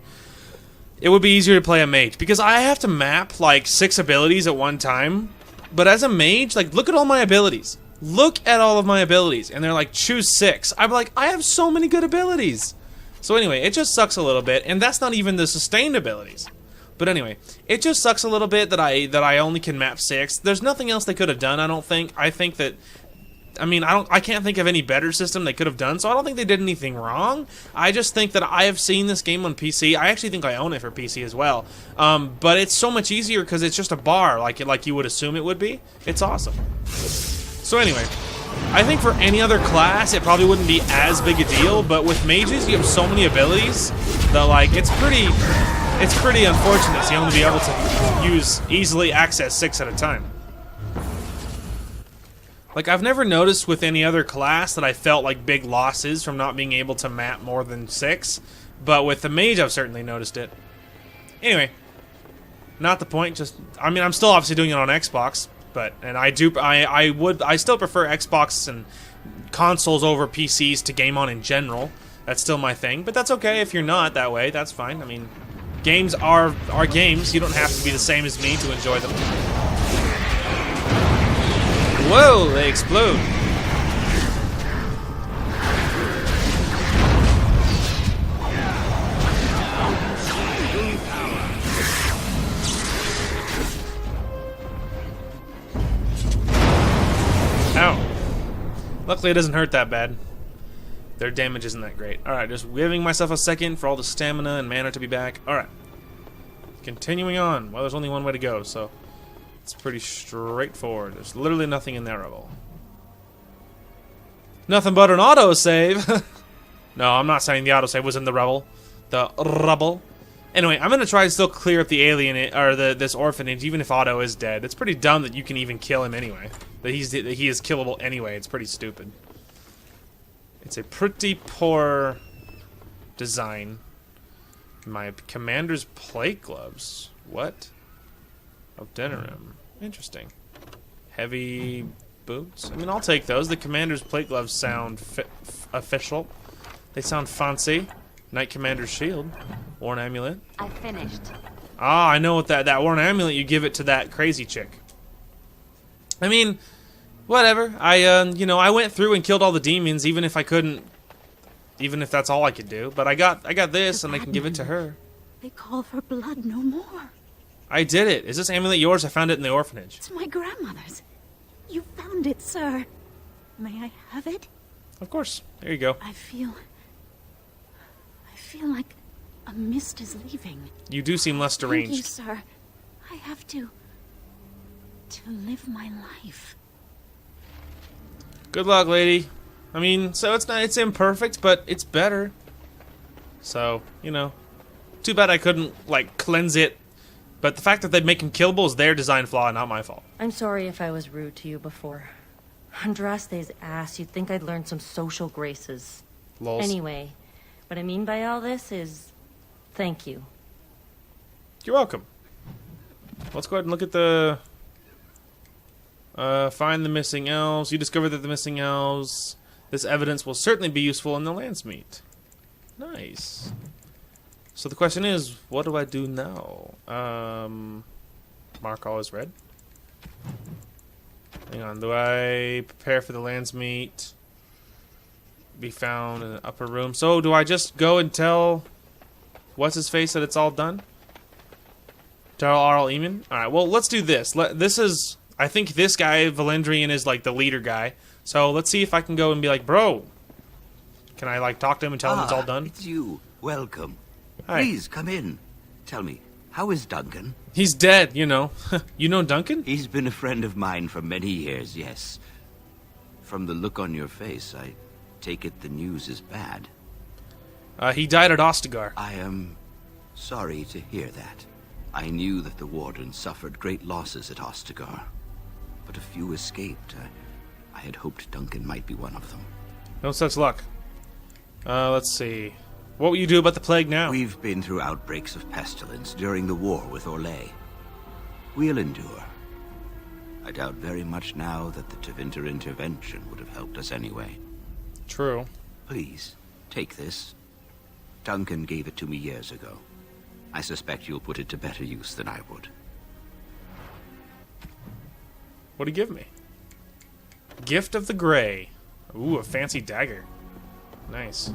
It would be easier to play a mage, because I have to map like 6 abilities at one time. But as a mage, like, look at all my abilities. Look at all of my abilities. And they're like, choose 6. I'm like, I have so many good abilities. So anyway, it just sucks a little bit, and that's not even the sustained abilities. But anyway, it just sucks a little bit that I only can map 6. There's nothing else they could have done, I don't think. I think that, I mean, I can't think of any better system they could have done, so I don't think they did anything wrong. I just think that I have seen this game on PC. I actually think I own it for PC as well. But it's so much easier because it's just a bar, like you would assume it would be. It's awesome. So anyway, I think for any other class, it probably wouldn't be as big a deal, but with mages, you have so many abilities that, like, it's pretty unfortunate to only be able to easily access 6 at a time. Like, I've never noticed with any other class that I felt like big losses from not being able to map more than 6, but with the mage, I've certainly noticed it. Anyway, not the point, just, I mean, I'm still obviously doing it on Xbox, but, and I still prefer Xbox and consoles over PCs to game on in general. That's still my thing, but that's okay if you're not that way, that's fine. I mean, games are games, you don't have to be the same as me to enjoy them. Whoa, they explode. Ow. Luckily it doesn't hurt that bad. Their damage isn't that great. Alright, just giving myself a second for all the stamina and mana to be back. Alright. Continuing on. Well, there's only one way to go, so it's pretty straightforward. There's literally nothing in there at all. Nothing but an autosave. No, I'm not saying the autosave was in the rubble. The rubble. Anyway, I'm gonna try to still clear up the alien or this orphanage, even if Otto is dead. It's pretty dumb that you can even kill him anyway. That he is killable anyway. It's pretty stupid. It's a pretty poor design. My commander's plate gloves. What? Of Denerim. Interesting. Heavy boots. I mean, I'll take those. The commander's plate gloves sound official. They sound fancy. Knight Commander's shield. Worn amulet. I finished. Ah, I know what that worn amulet, you give it to that crazy chick. I mean, whatever. I went through and killed all the demons, even if I couldn't, even if that's all I could do. But I got this, and I can give it to her. They call for blood no more. I did it. Is this amulet yours? I found it in the orphanage. It's my grandmother's. You found it, sir. May I have it? Of course. There you go. I feel like a mist is leaving. You do seem less deranged. Thank you, sir. I have to live my life. Good luck, lady. I mean, so it's imperfect, but it's better. So, you know, too bad I couldn't, like, cleanse it. But the fact that they make him killable is their design flaw, not my fault. I'm sorry if I was rude to you before. Andraste's ass, you'd think I'd learned some social graces. Lols. Anyway, what I mean by all this is, thank you. You're welcome. Let's go ahead and look at the... find the missing elves. You discovered that the missing elves... This evidence will certainly be useful in the Landsmeet. Nice. So the question is, what do I do now? Mark all as red. Hang on, do I prepare for the Landsmeet? Be found in the upper room. So do I just go and tell what's-his-face that it's all done? Tell Arl Eamon? Alright, well, let's do this. I think this guy, Valendrian, is like the leader guy. So let's see if I can go and be like, bro, can I like talk to him and tell him it's all done? It's you. Welcome. Hi. Please, come in. Tell me, how is Duncan? He's dead, you know. You know Duncan? He's been a friend of mine for many years, yes. From the look on your face, I take it the news is bad. He died at Ostagar. I am sorry to hear that. I knew that the Warden suffered great losses at Ostagar, but a few escaped. I had hoped Duncan might be one of them. No such luck. Let's see. What will you do about the plague now? We've been through outbreaks of pestilence during the war with Orlais. We'll endure. I doubt very much now that the Tevinter intervention would have helped us anyway. True. Please, take this. Duncan gave it to me years ago. I suspect you'll put it to better use than I would. What'd he give me? Gift of the Grey. Ooh, a fancy dagger. Nice.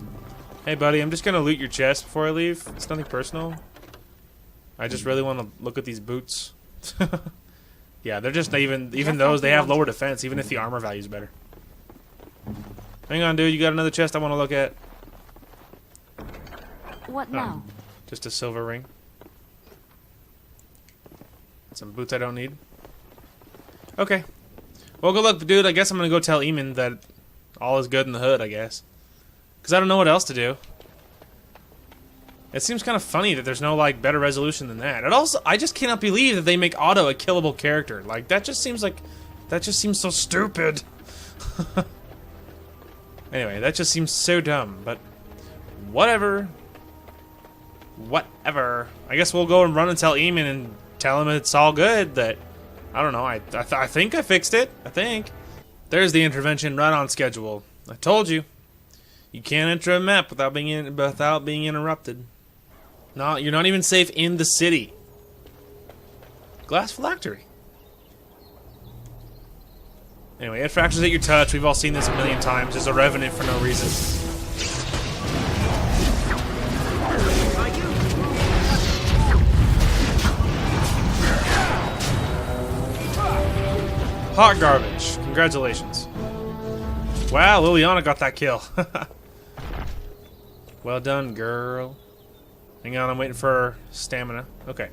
Hey, buddy, I'm just gonna loot your chest before I leave. It's nothing personal. I just really want to look at these boots. Yeah, they're just even those, they have lower defense, even if the armor value's better. Hang on, dude, you got another chest I want to look at. What now? Just a silver ring. Some boots I don't need. Okay. Well, good luck, dude. I guess I'm gonna go tell Eamon that all is good in the hood, I guess. Because I don't know what else to do. It seems kind of funny that there's no, like, better resolution than that. And also, I just cannot believe that they make Otto a killable character. Like, that just seems so stupid. Anyway, that just seems so dumb, but whatever. Whatever. I guess we'll go and run and tell Eamon and tell him it's all good, that, I don't know, I think I fixed it. I think. There's the intervention right on schedule. I told you. You can't enter a map without being interrupted. No, you're not even safe in the city. Glass phylactery. Anyway, it fractures at your touch. We've all seen this a million times. There's a revenant for no reason. Hot garbage. Congratulations. Wow, Liliana got that kill. Well done, girl. Hang on, I'm waiting for stamina. Okay.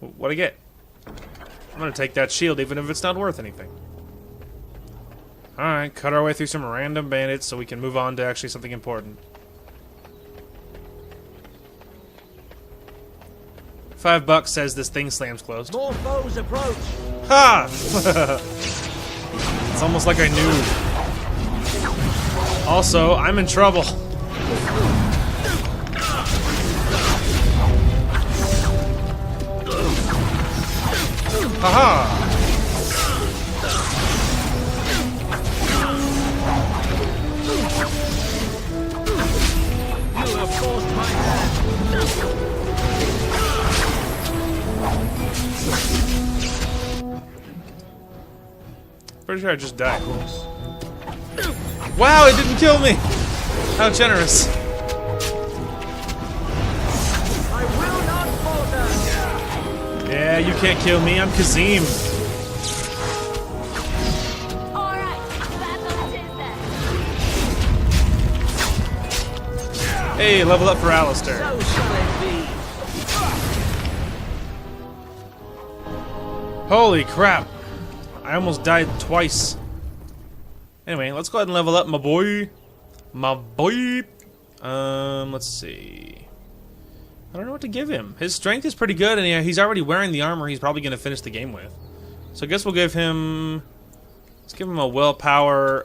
What'd I get? I'm gonna take that shield even if it's not worth anything. Alright, cut our way through some random bandits so we can move on to actually something important. $5 says this thing slams closed. More foes approach. Ha! It's almost like I knew. Also, I'm in trouble. Haha! You have forced my hand. Pretty sure I just died. Wow, it didn't kill me! How generous. I will not falter. Yeah, you can't kill me. I'm Kazim. Hey, level up for Alistair. So shall it be. Holy crap. I almost died twice. Anyway, let's go ahead and level up my boy. My boy. Let's see. I don't know what to give him. His strength is pretty good, and he's already wearing the armor he's probably going to finish the game with. So I guess we'll give him... Let's give him a willpower,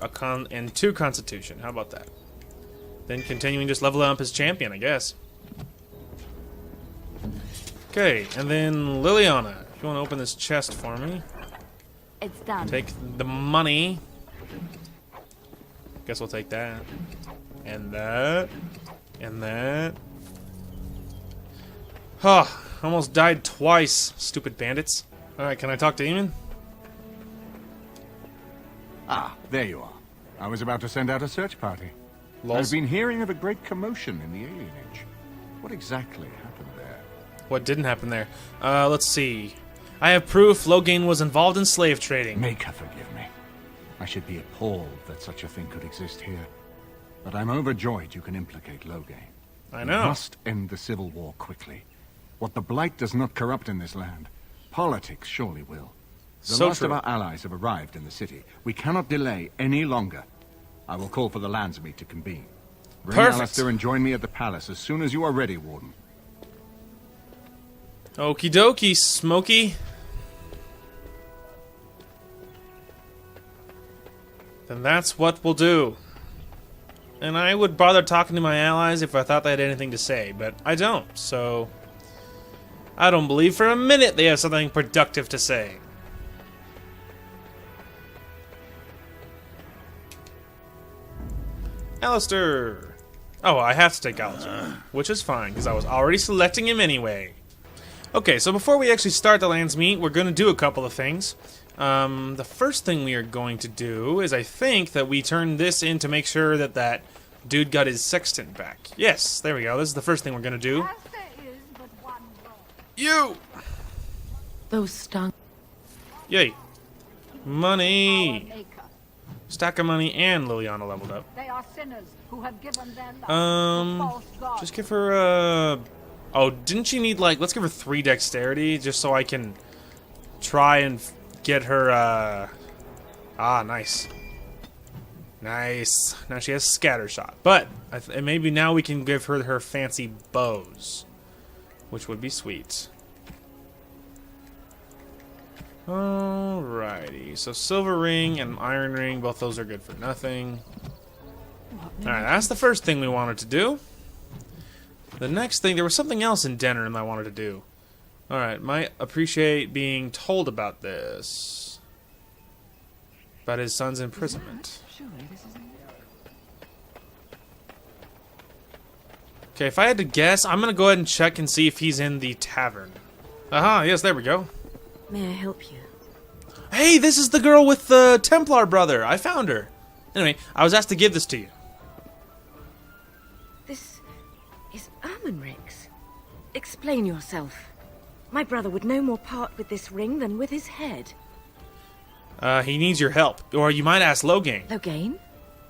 and 2 constitution. How about that? Then continuing just leveling up his champion, I guess. Okay, and then Liliana. If you want to open this chest for me. It's done. Take the money. Guess we'll take that. And that. And that. Huh. Almost died twice, stupid bandits. Alright, can I talk to Eamon? Ah, there you are. I was about to send out a search party. Lols. I've been hearing of a great commotion in the Alienege. What exactly happened there? What didn't happen there? Let's see. I have proof Loghain was involved in slave trading. Make her forgive me. I should be appalled that such a thing could exist here. But I'm overjoyed you can implicate Loghain. I know. We must end the civil war quickly. What the Blight does not corrupt in this land, politics surely will. The So last true. of our allies have arrived in the city. We cannot delay any longer. I will call for the Landsmeet to convene. Bring Perfect. Alistair and join me at the palace as soon as you are ready, Warden. Okie dokie, Smokey. Then that's what we'll do. And I would bother talking to my allies if I thought they had anything to say, but I don't, so... I don't believe for a minute they have something productive to say. Alistair! Oh, I have to take Alistair, which is fine, because I was already selecting him anyway. Okay, so before we actually start the Landsmeet, we're going to do a couple of things. The first thing we are going to do is I think that we turn this in to make sure that that dude got his sextant back. Yes, there we go. This is the first thing we're going to do. You! Those stunk. Yay. Money! Stack of money and Liliana leveled up. They are sinners who have given their lives to false gods. Just give her, oh, didn't she need, like, let's give her 3 dexterity, just so I can try and get her, ah, nice. Nice. Now she has scatter shot. But, maybe now we can give her her fancy bows, which would be sweet. Alrighty, so silver ring and iron ring, both those are good for nothing. Alright, that's the first thing we wanted to do. The next thing, there was something else in Denerim I wanted to do. Alright, might appreciate being told about this. About his son's imprisonment. Okay, if I had to guess, I'm gonna go ahead and check and see if he's in the tavern. Aha, yes, there we go. May I help you? Hey, this is the girl with the Templar brother. I found her. Anyway, I was asked to give this to you. This is Ermenric's. Explain yourself. My brother would no more part with this ring than with his head. He needs your help. Or you might ask Loghain. Loghain?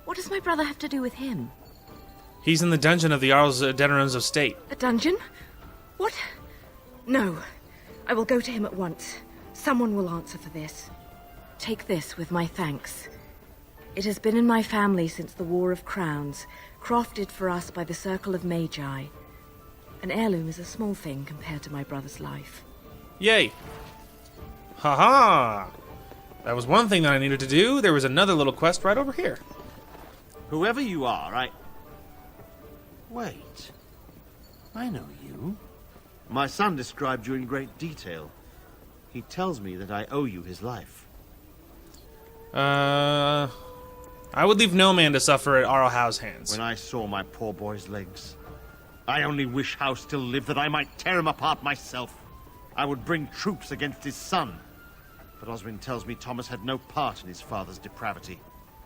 What does my brother have to do with him? He's in the dungeon of the Jarl's Denerim's of State. A dungeon? What? No. I will go to him at once. Someone will answer for this. Take this with my thanks. It has been in my family since the War of Crowns, crafted for us by the Circle of Magi. An heirloom is a small thing compared to my brother's life. Yay. Haha. That was one thing that I needed to do. There was another little quest right over here. Whoever you are, Wait. I know you. My son described you in great detail. He tells me that I owe you his life. I would leave no man to suffer at Arl Howe's hands. When I saw my poor boy's legs, I only wish Howe still lived that I might tear him apart myself. I would bring troops against his son. But Oswin tells me Thomas had no part in his father's depravity.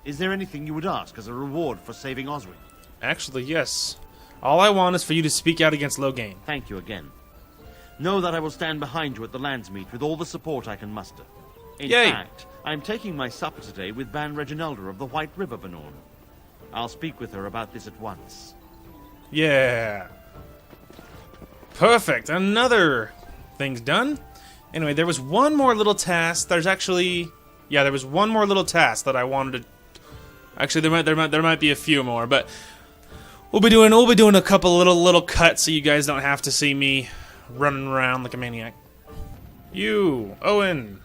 Is there anything you would ask as a reward for saving Oswin? Actually, yes. All I want is for you to speak out against Loghain. Thank you again. Know that I will stand behind you at the Landsmeet with all the support I can muster. In Yay. fact, I am taking my supper today with Ban Reginalda of the White River Banorn. I'll speak with her about this at once. Yeah. Perfect. Another thing's done. Anyway, there was one more little task. There's actually... Yeah, there was one more little task that I wanted to... Actually, there might be a few more, but... We'll be doing a couple little cuts so you guys don't have to see me running around like a maniac. You, Owen.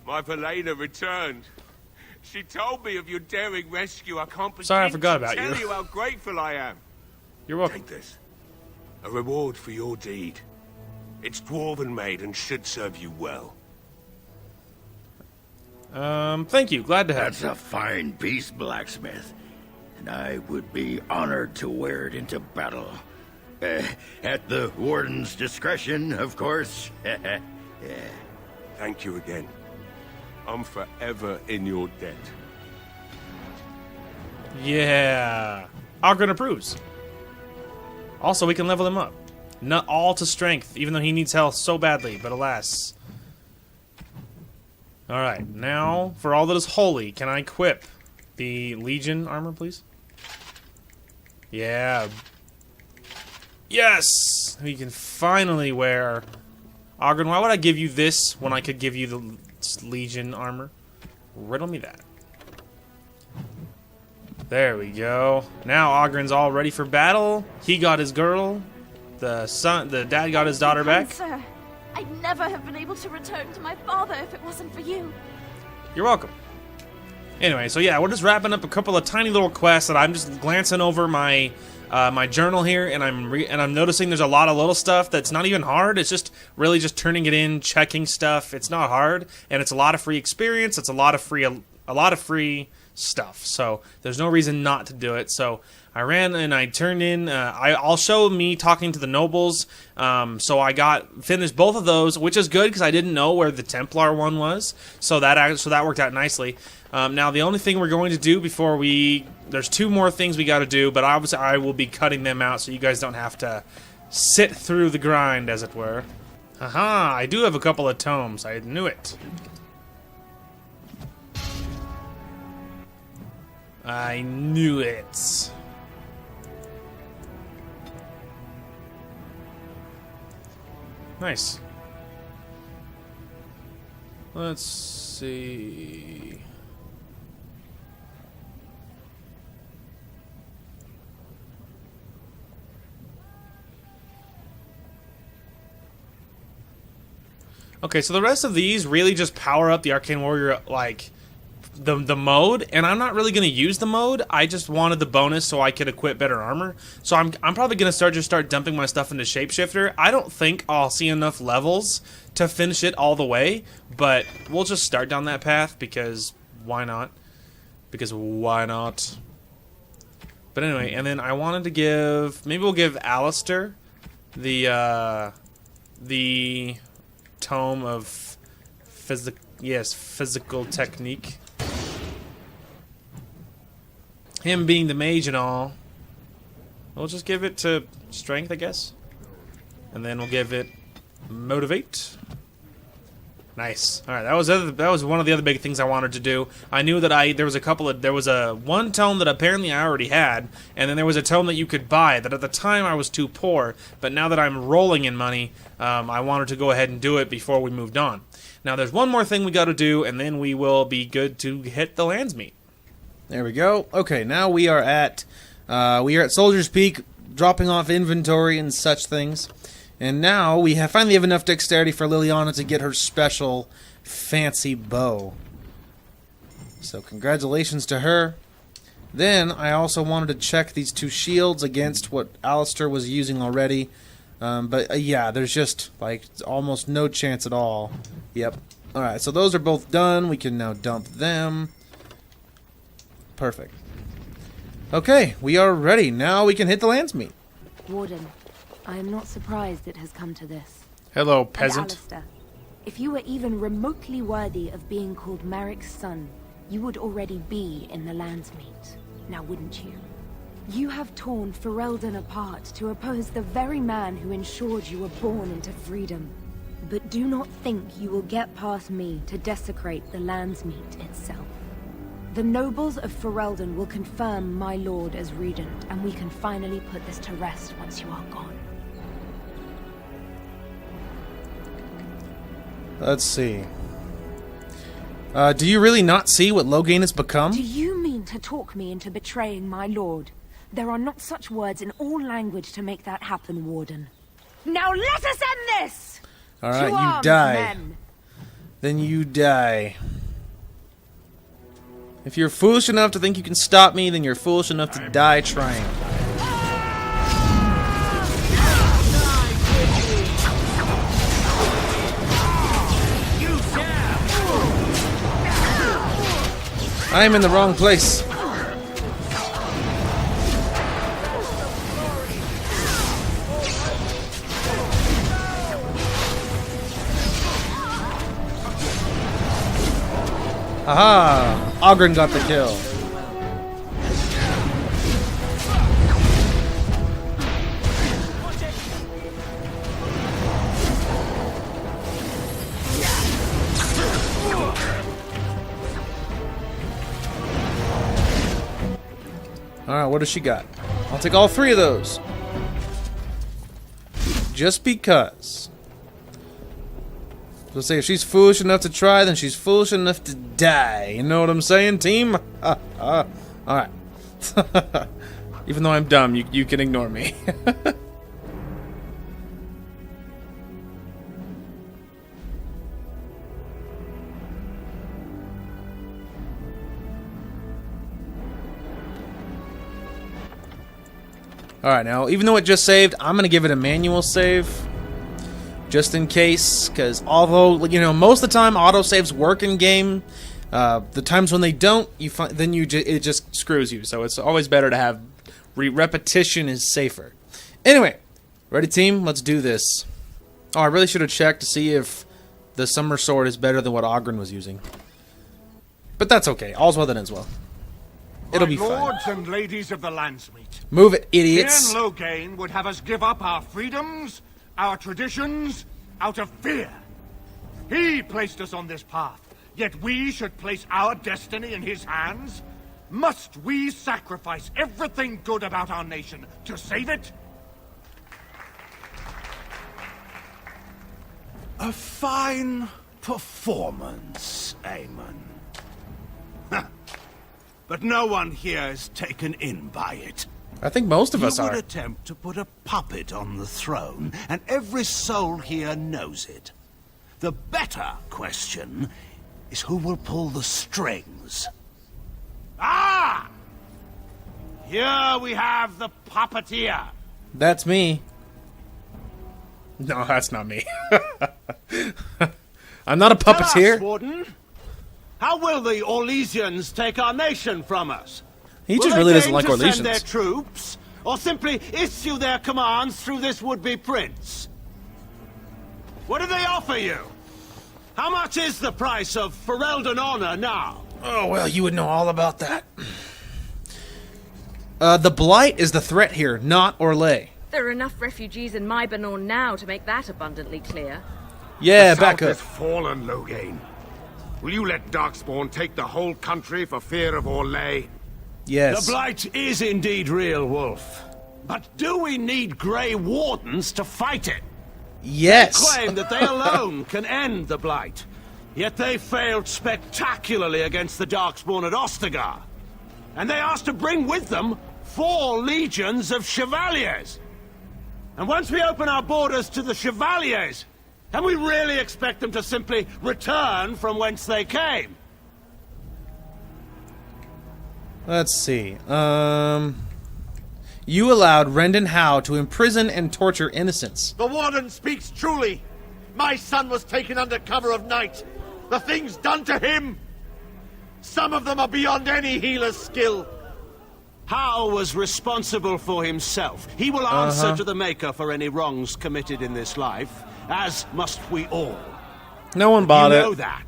My Valena returned. She told me of your daring rescue. I can't begin Sorry, I forgot to about tell you. you how grateful I am. You're welcome. Take this. A reward for your deed. It's dwarven made and should serve you well. Thank you. Glad to have. That's a fine piece, blacksmith. And I would be honored to wear it into battle. At the warden's discretion, of course. Yeah. Thank you again. I'm forever in your debt. Yeah. Ogren approves. Also, we can level him up. Not all to strength, even though he needs health so badly, but alas. Alright, now, for all that is holy, can I equip the Legion armor, please? Yeah. Yes! We can finally wear... Ogren, why would I give you this when I could give you Legion armor. Riddle me that. There we go. Now Ogren's all ready for battle. He got his girl. The dad got his daughter back. Sir, I'd never have been able to return to my father if it wasn't for you. You're welcome. Anyway, so yeah, we're just wrapping up a couple of tiny little quests that I'm just glancing over my my journal here, and I'm noticing there's a lot of little stuff that's not even hard. It's just really just turning it in, checking stuff. It's not hard, and it's a lot of free experience. It's a lot of free stuff. So there's no reason not to do it. So I ran and I turned in. I'll show me talking to the nobles. So I finished both of those, which is good because I didn't know where the Templar one was. So that worked out nicely. Now the only thing we're going to do before there's two more things we got to do, but obviously I will be cutting them out so you guys don't have to sit through the grind, as it were. Haha! I do have a couple of tomes. I knew it. I knew it. Nice. Let's see. Okay, so the rest of these really just power up the Arcane Warrior, like, the mode, and I'm not really going to use the mode. I just wanted the bonus so I could equip better armor. So I'm probably going to start dumping my stuff into Shapeshifter. I don't think I'll see enough levels to finish it all the way, but we'll just start down that path because why not? Because why not? But anyway, and then I wanted to maybe we'll give Alistair the Tome of Physical Technique. Him being the mage and all. We'll just give it to Strength, I guess. And then we'll give it Motivate. Nice. Alright, that was one of the other big things I wanted to do. I knew that there was one tome that apparently I already had, and then there was a tome that you could buy that at the time I was too poor, but now that I'm rolling in money, I wanted to go ahead and do it before we moved on. Now there's one more thing we got to do, and then we will be good to hit the Landsmeet. There we go. Okay, now we are at Soldier's Peak, dropping off inventory and such things. And now we finally have enough dexterity for Liliana to get her special fancy bow. So congratulations to her. Then I also wanted to check these two shields against what Alistair was using already. But yeah, there's just like almost no chance at all. Yep. Alright, so those are both done. We can now dump them. Perfect. Okay, we are ready. Now we can hit the Landsmeet. Warden, I am not surprised it has come to this. Hello, peasant. And Alistair, if you were even remotely worthy of being called Merrick's son, you would already be in the Landsmeet, now wouldn't you? You have torn Ferelden apart to oppose the very man who ensured you were born into freedom. But do not think you will get past me to desecrate the Landsmeet itself. The nobles of Ferelden will confirm my lord as regent, and we can finally put this to rest once you are gone. Let's see. Do you really not see what Loghain has become? Do you mean to talk me into betraying my lord? There are not such words in all language to make that happen, Warden. Now let us end this! Alright, To you arms, die. men. Then you die. If you're foolish enough to think you can stop me, then you're foolish enough to die trying. I am in the wrong place. Aha! Ogren got the kill. Alright, what does she got? I'll take all three of those. Just because. So say if she's foolish enough to try, then she's foolish enough to die. You know what I'm saying, team? Alright. Even though I'm dumb, you can ignore me. Alright, now, even though it just saved, I'm going to give it a manual save. Just in case, because although, you know, most of the time autosaves work in game, the times when they don't, it just screws you. So it's always better to have repetition is safer. Anyway, ready team? Let's do this. Oh, I really should have checked to see if the Summer Sword is better than what Oghren was using. But that's okay. All's well that ends well. It'll be fine. Lords and ladies of the Landsmeet. Move it, idiots. Ian Loghain would have us give up our freedoms, our traditions, out of fear. He placed us on this path, yet we should place our destiny in his hands? Must we sacrifice everything good about our nation to save it? A fine performance, Aemon. But no one here is taken in by it. I think most of us You are. would attempt to put a puppet on the throne, and every soul here knows it. The better question is who will pull the strings. Ah! Here we have the puppeteer. That's me. No, that's not me. I'm not a puppeteer. Tell us, Warden, how will the Orlesians take our nation from us? He just really doesn't like Will they Orlesians. send their troops, or simply issue their commands through this would-be prince? What do they offer you? How much is the price of Ferelden honor now? Oh, well, you would know all about that. The Blight is the threat here, not Orlais. There are enough refugees in Mybanor now to make that abundantly clear. Yeah, The back South up. has fallen, Loghain. Will you let Darkspawn take the whole country for fear of Orlais? Yes. The Blight is indeed real, Wolf. But do we need Grey Wardens to fight it? Yes. They claim that they alone can end the Blight. Yet they failed spectacularly against the Darkspawn at Ostagar. And they asked to bring with them 4 legions of Chevaliers. And once we open our borders to the Chevaliers, can we really expect them to simply return from whence they came? Let's see. You allowed Rendon Howe to imprison and torture innocents. The Warden speaks truly. My son was taken under cover of night. The things done to him, some of them are beyond any healer's skill. Howe was responsible for himself. He will answer to the Maker for any wrongs committed in this life, as must we all. No one bought You it. know that.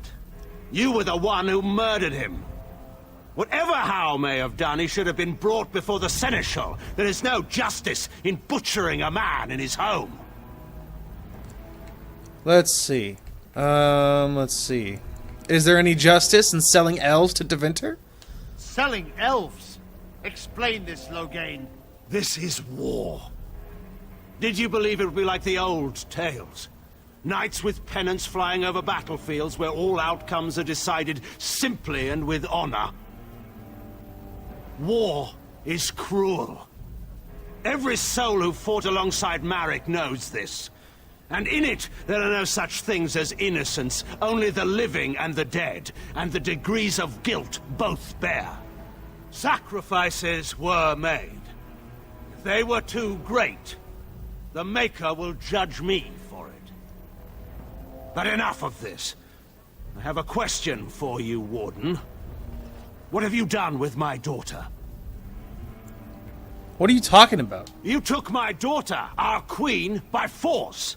You were the one who murdered him. Whatever Howe may have done, he should have been brought before the Seneschal. There is no justice in butchering a man in his home. Let's see. Let's see. Is there any justice in selling elves to Deventer? Selling elves? Explain this, Loghain. This is war. Did you believe it would be like the old tales? Knights with pennants flying over battlefields where all outcomes are decided simply and with honor. War is cruel. Every soul who fought alongside Marek knows this. And in it, there are no such things as innocence, only the living and the dead, and the degrees of guilt both bear. Sacrifices were made. If they were too great, the Maker will judge me for it. But enough of this. I have a question for you, Warden. What have you done with my daughter? What are you talking about? You took my daughter, our queen, by force,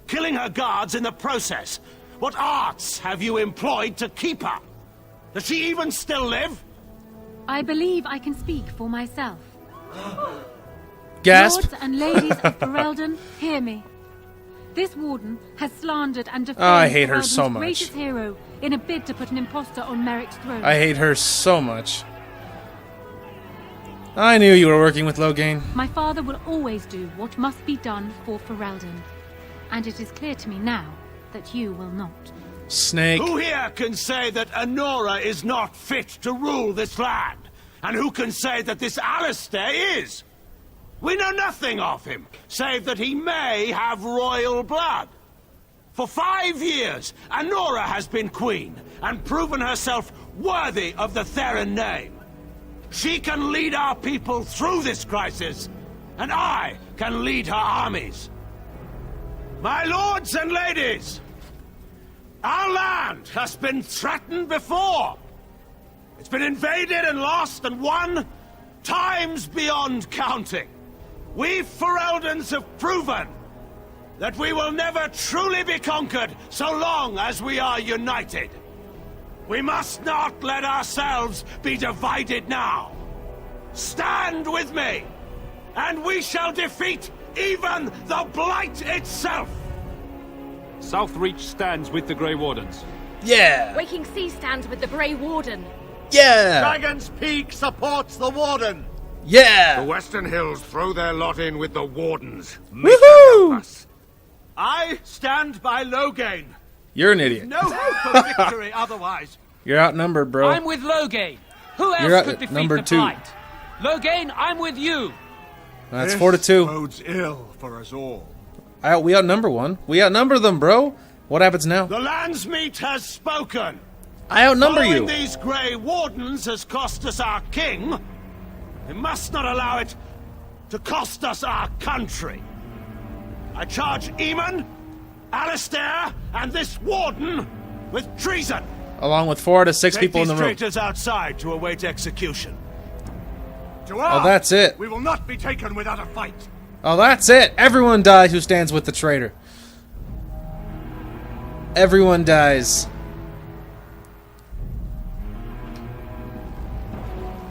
killing her guards in the process. What arts have you employed to keep her? Does she even still live? I believe I can speak for myself. Gasp. Lords and ladies of Ferelden, hear me. This warden has slandered and defamed I hate her Ferelden's so much. greatest hero in a bid to put an impostor on Merrick's throne. I hate her so much. I knew you were working with Loghain. My father will always do what must be done for Ferelden. And it is clear to me now that you will not. Snake. Who here can say that Anora is not fit to rule this land? And who can say that this Alistair is? We know nothing of him, save that he may have royal blood. For 5 years, Anora has been queen, and proven herself worthy of the Theron name. She can lead our people through this crisis, and I can lead her armies. My lords and ladies, our land has been threatened before. It's been invaded and lost and won times beyond counting. We Fereldans have proven that we will never truly be conquered so long as we are united. We must not let ourselves be divided now. Stand with me, and we shall defeat even the Blight itself. Southreach stands with the Grey Wardens. Yeah! Waking Sea stands with the Grey Warden. Yeah! Dragon's Peak supports the Warden. Yeah! The Western Hills throw their lot in with the Wardens. Woohoo! I stand by Loghain. You're an idiot. No hope of victory otherwise. You're outnumbered, bro. I'm with Loghain. Who else You're could defeat number the 2. Blight? Loghain, I'm with you. That's 4-2. Bodes ill for us all. We outnumber one. We outnumber them, bro. What happens now? The Landsmeet has spoken. I outnumber Following you. These Grey Wardens has cost us our king. We must not allow it to cost us our country. I charge Eamon, Alistair, and this Warden with treason. Along with 4 to 6 Take people in these the room. traitors outside to await execution. Oh, that's it. We will not be taken without a fight. Oh, that's it. Everyone dies who stands with the traitor. Everyone dies.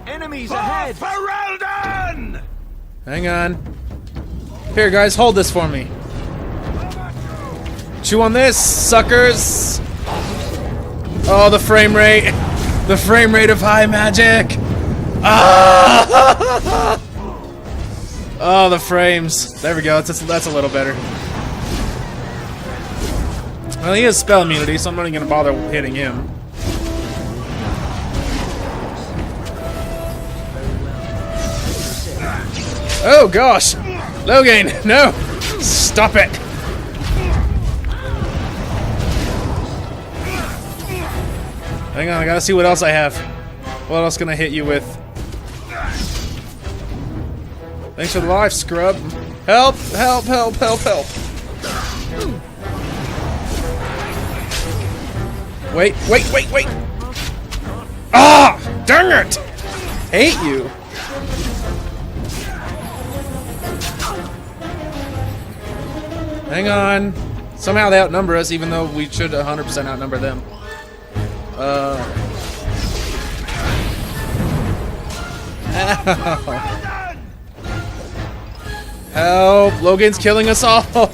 Enemies ahead! Ferelden! Hang on. Here, guys, hold this for me. Chew on this, suckers. Oh, the frame rate. The frame rate of high magic. Ah! Oh, the frames. There we go. That's a little better. Well, he has spell immunity, so I'm not even going to bother hitting him. Oh, gosh. Loghain, no. Stop it. Hang on, I gotta see what else I have. What else can I hit you with? Thanks for the life, scrub. Help, help, help, help, help. Wait, wait, wait, wait. Ah! Dang it! Hate you. Hang on. Somehow they outnumber us, even though we should 100% outnumber them. Help! Logan's killing us all!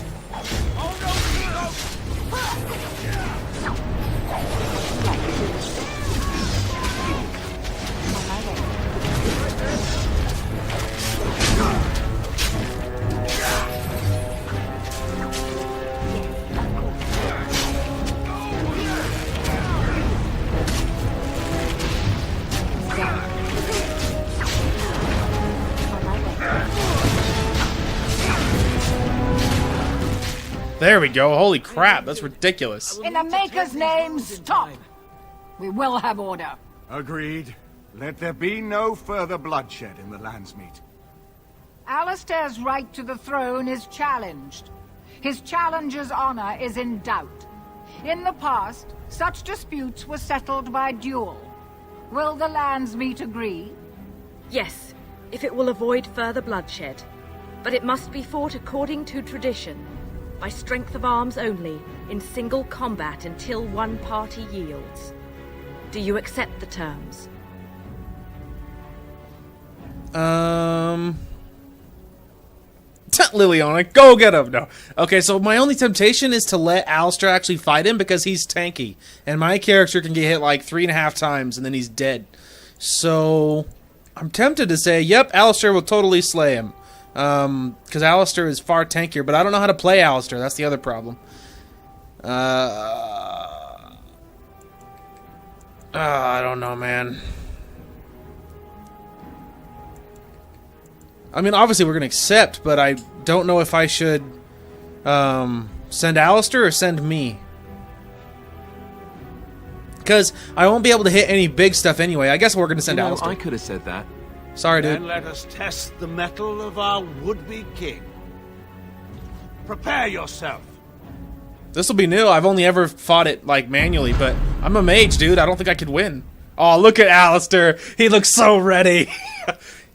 There we go. Holy crap, that's ridiculous. In the Maker's name, stop! We will have order. Agreed. Let there be no further bloodshed in the Landsmeet. Alistair's right to the throne is challenged. His challenger's honor is in doubt. In the past, such disputes were settled by duel. Will the Landsmeet agree? Yes, if it will avoid further bloodshed. But it must be fought according to tradition, by strength of arms only, in single combat until one party yields. Do you accept the terms? Liliana, go get him! No. Okay, so my only temptation is to let Alistair actually fight him because he's tanky. And my character can get hit like 3.5 times and then he's dead. So, I'm tempted to say, yep, Alistair will totally slay him. Because Alistair is far tankier, but I don't know how to play Alistair. That's the other problem. I don't know, man. I mean, obviously we're gonna accept, but I don't know if I should send Alistair or send me. Because I won't be able to hit any big stuff anyway. I guess we're gonna send Alistair. I could have said that. Sorry, dude. Then let us test the mettle of our would-be king. Prepare yourself. This will be new. I've only ever fought it, like, manually, but I'm a mage, dude. I don't think I could win. Oh, look at Alistair. He looks so ready.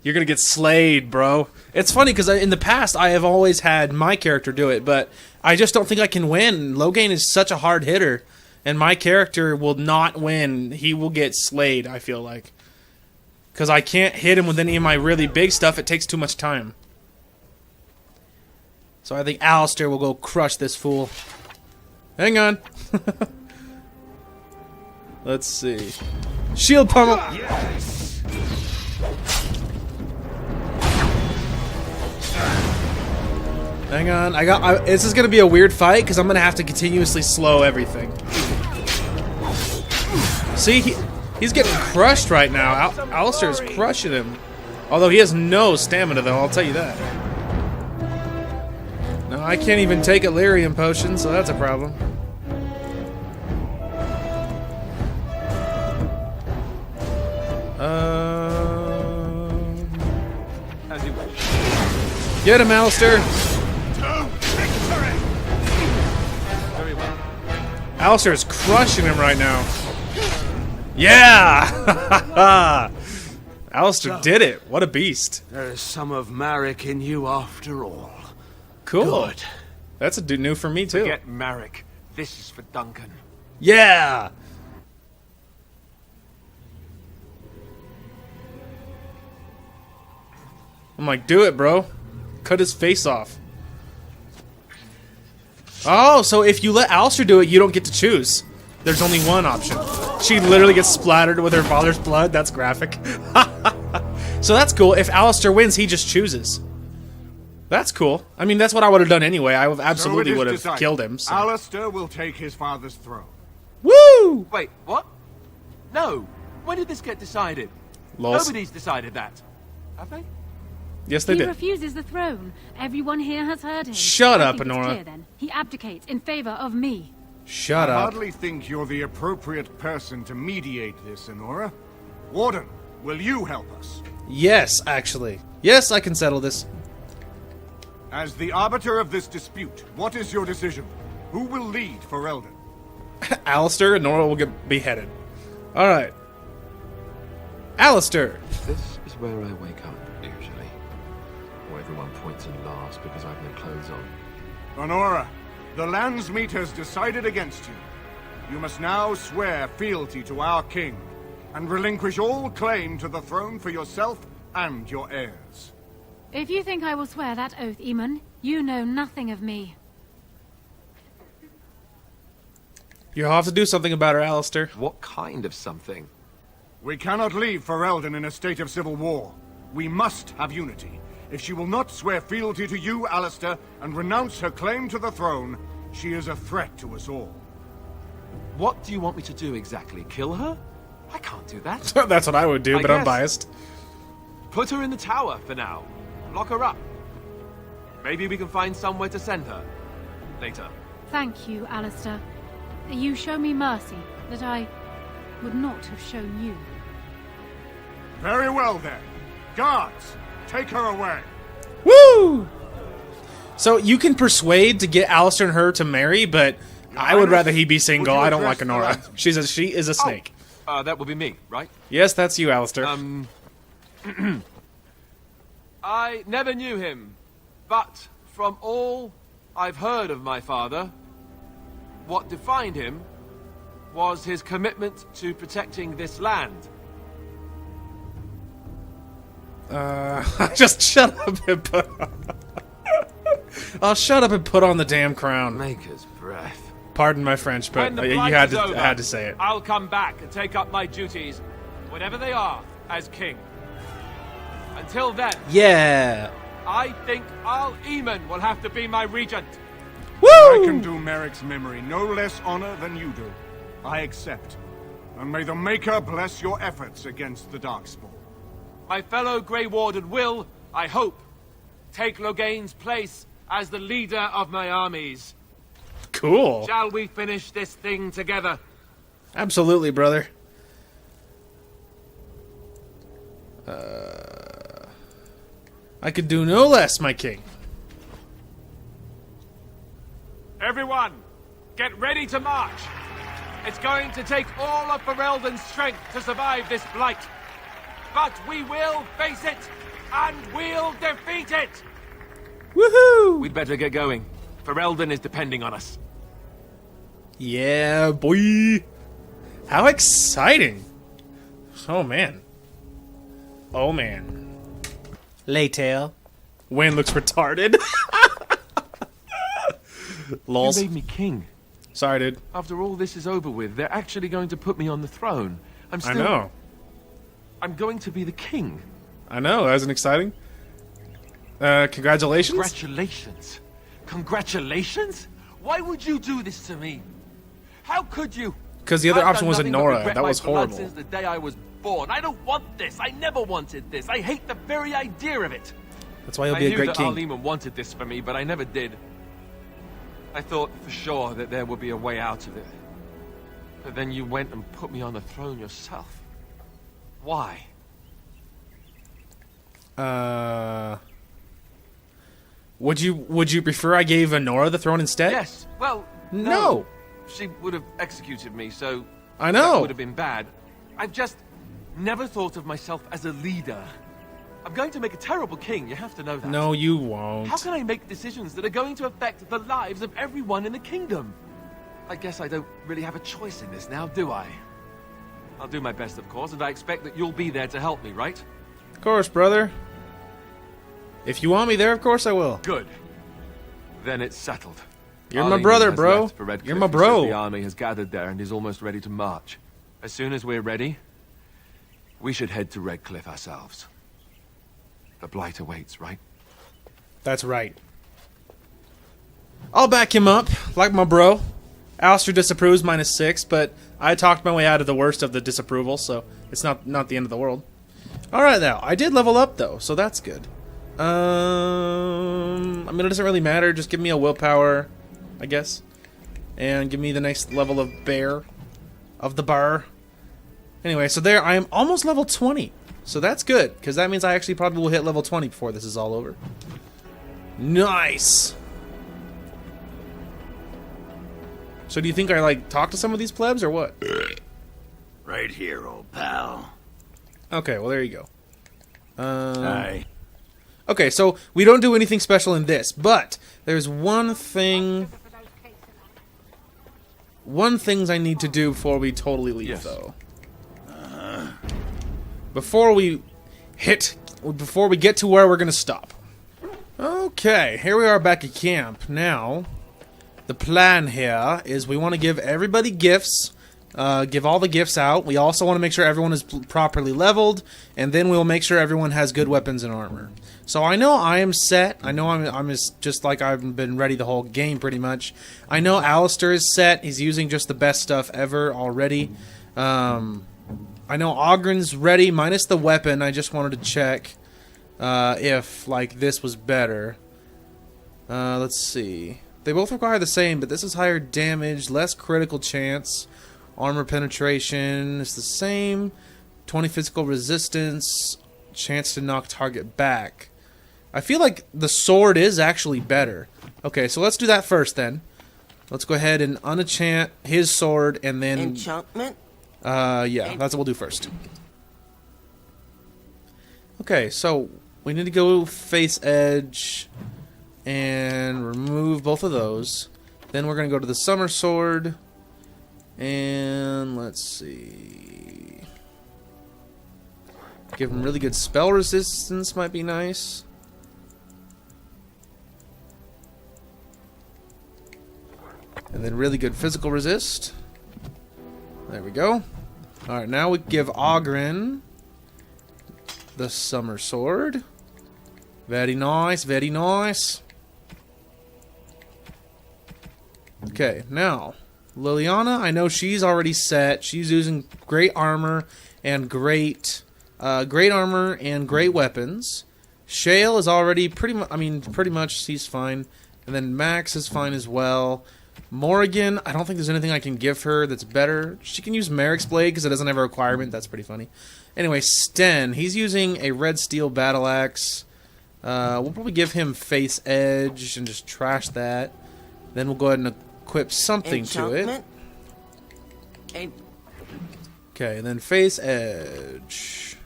You're gonna get slayed, bro. It's funny, because in the past, I have always had my character do it, but I just don't think I can win. Loghain is such a hard hitter, and my character will not win. He will get slayed, I feel like. Because I can't hit him with any of my really big stuff. It takes too much time. So I think Alistair will go crush this fool. Hang on. Let's see. Shield pummel. Yes. Hang on. This is gonna be a weird fight because I'm gonna have to continuously slow everything. See, he's getting crushed right now. Alistair is crushing him. Although he has no stamina, though. I'll tell you that. No, I can't even take a lyrium potion, so that's a problem. As you wish. Get him, Alistair. Very well. Alistair is crushing him right now. Yeah! Alistair did it. What a beast. There is some of Marek in you after all. Cool. Good. That's new for me, too. Forget Marek. This is for Duncan. Yeah! I'm like, do it, bro. Cut his face off. Oh, so if you let Alistair do it, you don't get to choose. There's only one option. She literally gets splattered with her father's blood. That's graphic. So that's cool. If Alistair wins, he just chooses. That's cool. I mean, that's what I would have done anyway. I absolutely would have killed him. So. Alistair will take his father's throne. Woo! Wait, what? No. When did this get decided? Lols. Nobody's decided that. Have they? Yes, they he did. refuses the throne. Everyone here has heard him. Shut up, I think it's Honora. clear, then. He abdicates in favor of me. Shut I up. hardly think you're the appropriate person to mediate this, Honora. Warden, will you help us? Yes, actually. Yes, I can settle this. As the arbiter of this dispute, what is your decision? Who will lead for Eldon? Alistair and Nora will get beheaded. Alright. Alistair! This is where I wake up, usually. Or everyone points and laughs because I've no clothes on. Honora, the Landsmeet has decided against you. You must now swear fealty to our king, and relinquish all claim to the throne for yourself and your heirs. If you think I will swear that oath, Eamon, you know nothing of me. You'll have to do something about her, Alistair. What kind of something? We cannot leave Ferelden in a state of civil war. We must have unity. If she will not swear fealty to you, Alistair, and renounce her claim to the throne, she is a threat to us all. What do you want me to do exactly? Kill her? I can't do that. That's what I would do, but I'm biased. Put her in the tower for now. Lock her up. Maybe we can find somewhere to send her. Later. Thank you, Alistair. You show me mercy that I would not have shown you. Very well, then. Guards, take her away. Woo! So you can persuade to get Alistair and her to marry, but I would rather he be single. I don't like Honora. She is a snake. That would be me, right? Yes, that's you, Alistair. I never knew him, but from all I've heard of my father, what defined him was his commitment to protecting this land. Just shut up and put on... I'll shut up and put on the damn crown. Maker's breath. Pardon my French, but When the you fight had is to, over, had to say it. I'll come back and take up my duties, whatever they are, as king. Until then, Yeah. I think Eamon will have to be my regent. Woo! I can do Merrick's memory no less honor than you do. I accept. And may the Maker bless your efforts against the Darkspawn. My fellow Grey Warden will, I hope, take Loghain's place as the leader of my armies. Cool. Shall we finish this thing together? Absolutely, brother. I could do no less, my king. Everyone, get ready to march. It's going to take all of Ferelden's strength to survive this blight. But we will face it, and we'll defeat it! Woohoo! We'd better get going. Ferelden is depending on us. Yeah, boy. How exciting. Oh, man. Oh, man. Later. Wayne looks retarded. Lols. You made me king. Sorry, dude. After all this is over with, they're actually going to put me on the throne. I know. I'm going to be the king. I know. That isn't exciting. Congratulations. Congratulations. Congratulations? Why would you do this to me? How could you? Because the other I've option done was nothing but Nora. regret That my was blood horrible. Since the day I was born. I don't want this. I never wanted this. I hate the very idea of it. That's why he'll be a great king. I knew that Alienege wanted this for me, but I never did. I thought for sure that there would be a way out of it. But then you went and put me on the throne yourself. Why? Would you prefer I gave Nora the throne instead? Yes. Well, no. She would have executed me, so I know. That would have been bad. I've just never thought of myself as a leader. I'm going to make a terrible king, you have to know that. No, you won't. How can I make decisions that are going to affect the lives of everyone in the kingdom? I guess I don't really have a choice in this now, do I? I'll do my best, of course, and I expect that you'll be there to help me, right? Of course, brother. If you want me there, of course I will. Good. Then it's settled. You're my Alienege brother, has bro. left for Redcliffe You're my and bro. says the army has gathered there and is almost ready to march. As soon as we're ready, we should head to Redcliffe ourselves. The blight awaits, right? That's right. I'll back him up, like my bro. Alistair disapproves -6, but I talked my way out of the worst of the disapproval, so it's not the end of the world. Alright now, I did level up though, so that's good. I mean, it doesn't really matter, just give me a willpower, I guess. And give me the next level of the bar. Anyway, so there, I am almost level 20. So that's good, because that means I actually probably will hit level 20 before this is all over. Nice! So do you think I, like, talk to some of these plebs, or what? Right here, old pal. Okay, well, there you go. Hi. Okay, so we don't do anything special in this, but there's one thing I need to do before we totally leave, though. Before we get to where we're gonna stop. Okay, here we are back at camp. Now, the plan here is we want to give everybody gifts, give all the gifts out. We also want to make sure everyone is properly leveled, and then we'll make sure everyone has good weapons and armor. So I know I am set. I know I'm just like I've been ready the whole game pretty much. I know Alistair is set. He's using just the best stuff ever already. I know Ogren's ready, minus the weapon. I just wanted to check if, like, this was better. Let's see. They both require the same, but this is higher damage, less critical chance. Armor penetration is the same. 20 physical resistance, chance to knock target back. I feel like the sword is actually better. Okay, so let's do that first then. Let's go ahead and unenchant his sword and then... Enchantment? Yeah, that's what we'll do first. Okay, so we need to go face edge and remove both of those. Then we're going to go to the summer sword. And let's see. Give him really good spell resistance might be nice. And then really good physical resist. There we go. Alright, now we give Ogren the summer sword. Very nice, very nice. Okay, now Liliana, I know she's already set. She's using great armor and great weapons. Shale is already pretty much she's fine. And then Max is fine as well. Morrigan, I don't think there's anything I can give her that's better. She can use Merrick's Blade because it doesn't have a requirement. That's pretty funny. Anyway, Sten, he's using a red steel battle axe. We'll probably give him Face Edge and just trash that. Then we'll go ahead and equip something to it. Okay, then Face Edge.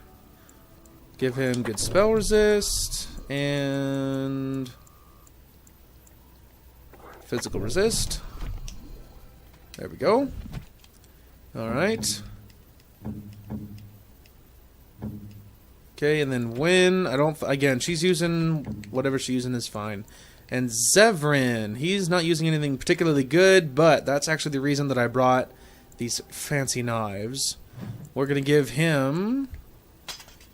Give him good spell resist and physical resist. There we go. Alright. Okay, and then Win. Again, she's using whatever she's using is fine. And Zevran, he's not using anything particularly good, but that's actually the reason that I brought these fancy knives. We're gonna give him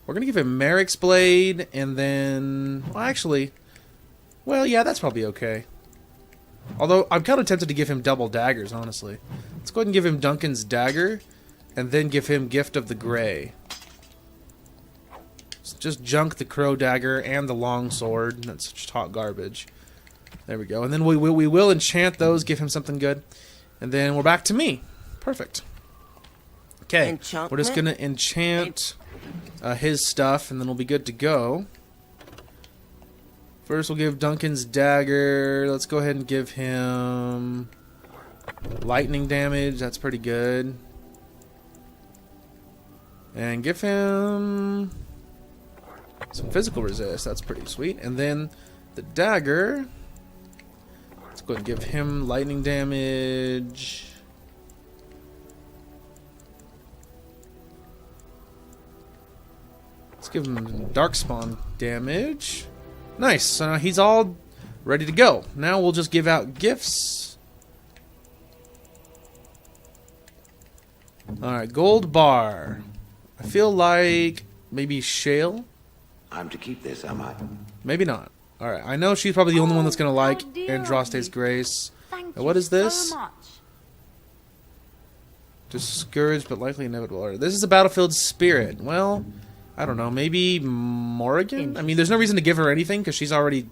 Merrick's Blade, and then well, yeah, that's probably okay. Although I'm kind of tempted to give him double daggers, honestly. Let's go ahead and give him Duncan's dagger, and then give him Gift of the Grey. Just junk the crow dagger and the long sword. That's such hot garbage. There we go. And then we will enchant those, give him something good. And then we're back to me. Perfect. Okay, we're just going to enchant his stuff, and then we'll be good to go. First, we'll give Duncan's dagger. Let's go ahead and give him lightning damage. That's pretty good. And give him some physical resist. That's pretty sweet. And then the dagger. Let's go ahead and give him lightning damage. Let's give him darkspawn damage. Nice. So now he's all ready to go. Now we'll just give out gifts. Alright, gold bar. I feel like maybe Shale. I'm to keep this, am I? Maybe not. Alright, I know she's probably the only one that's going to like Andraste's Grace. Now, what is this? Discouraged but likely inevitable. This is a battlefield spirit. Well, I don't know. Maybe Morrigan? I mean, there's no reason to give her anything because she's already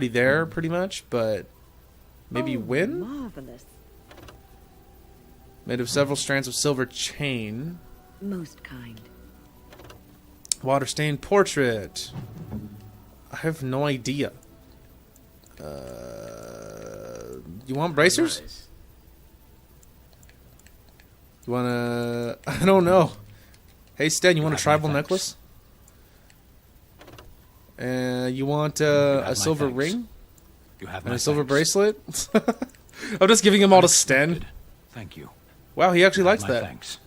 there pretty much, but maybe Win? Marvelous. Made of several strands of silver chain. Most kind. Water stained portrait. I have no idea. You want bracers? You wanna... I don't know. Hey, Sten, you want a tribal necklace? You want a silver ring? You have and my a silver thanks. bracelet? I'm just giving him all to Sten. Thank you. Wow, he actually likes My that. thanks.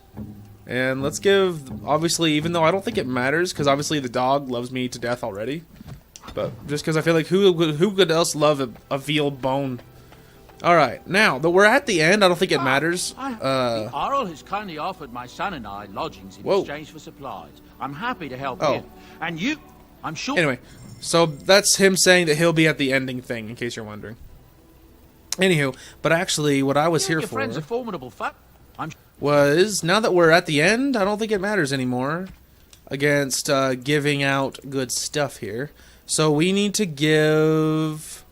And let's give, obviously, even though I don't think it matters, because obviously the dog loves me to death already. But just because I feel like who could else love a veal bone? Alright, now that we're at the end, I don't think it matters. The Earl has kindly offered my son and I lodgings in exchange for supplies. I'm happy to help him. And you, I'm sure... Anyway, so that's him saying that he'll be at the ending thing, in case you're wondering. Anywho, but actually, what I was here your for friend's a formidable was, now that we're at the end, I don't think it matters anymore against giving out good stuff here. So we need to give...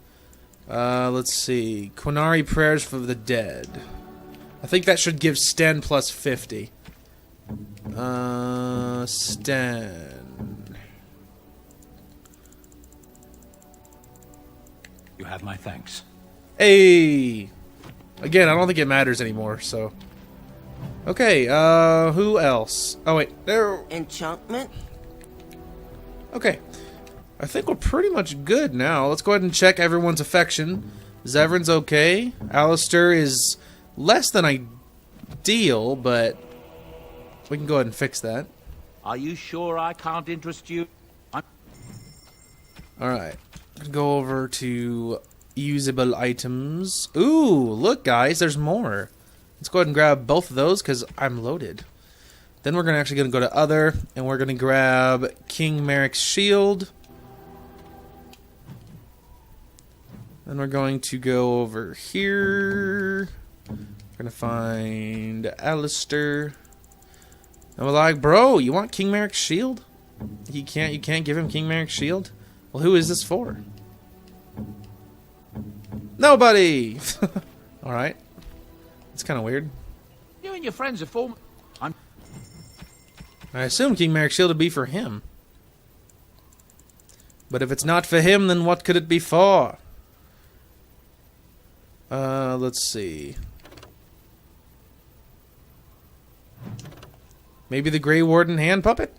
let's see. Quinari Prayers for the Dead. I think that should give Sten plus 50. Sten. You have my thanks. Hey! Again, I don't think it matters anymore, so... Okay, who else? Oh, wait. There... Enchantment? Okay. I think we're pretty much good now. Let's go ahead and check everyone's affection. Zevran's okay. Alistair is less than ideal, but we can go ahead and fix that. Are you sure I can't interest you? Alright. Go over to usable items. Ooh, look guys, there's more. Let's go ahead and grab both of those because I'm loaded. Then we're actually going to go to other, and we're going to grab King Merrick's shield. Then we're going to go over here. We're gonna find Alistair. And we're like, bro, you want King Merrick's shield? You can't give him King Merrick's shield? Well, who is this for? Nobody! Alright. It's kind of weird. You and your friends are form... I assume King Merrick's shield would be for him. But if it's not for him, then what could it be for? Let's see. Maybe the Grey Warden hand puppet?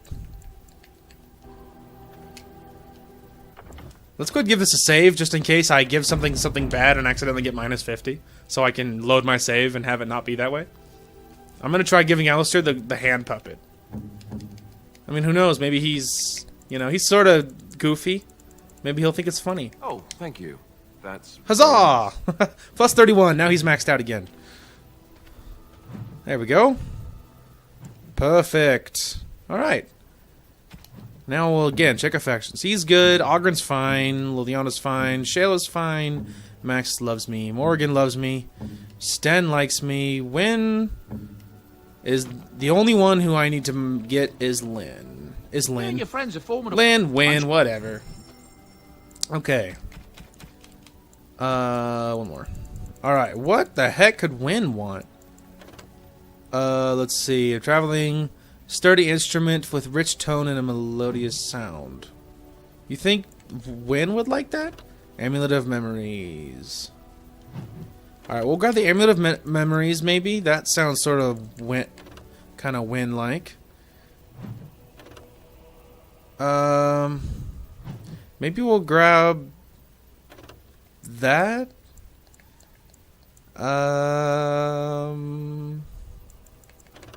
Let's go ahead and give this a save, just in case I give something bad and accidentally get minus 50. So I can load my save and have it not be that way. I'm gonna try giving Alistair the hand puppet. I mean, who knows? Maybe he's... You know, he's sort of goofy. Maybe he'll think it's funny. Oh, thank you. That's... Huzzah! Plus 31. Now he's maxed out again. There we go. Perfect. Alright. Now we'll, again, check our factions. He's good. Ogren's fine. Liliana's fine. Shayla's fine. Max loves me. Morgan loves me. Sten likes me. Wynn is the only one who I need to get is Lynn. Is Lynn. Your friends are formidable. Lynn, Wynn, whatever. Okay. One more. Alright, what the heck could Wynn want? Let's see. A traveling, sturdy instrument with rich tone and a melodious sound. You think Wynn would like that? Amulet of Memories. Alright, we'll grab the Amulet of Memories, maybe. That sounds sort of kind of Wynn-like. Maybe we'll grab that.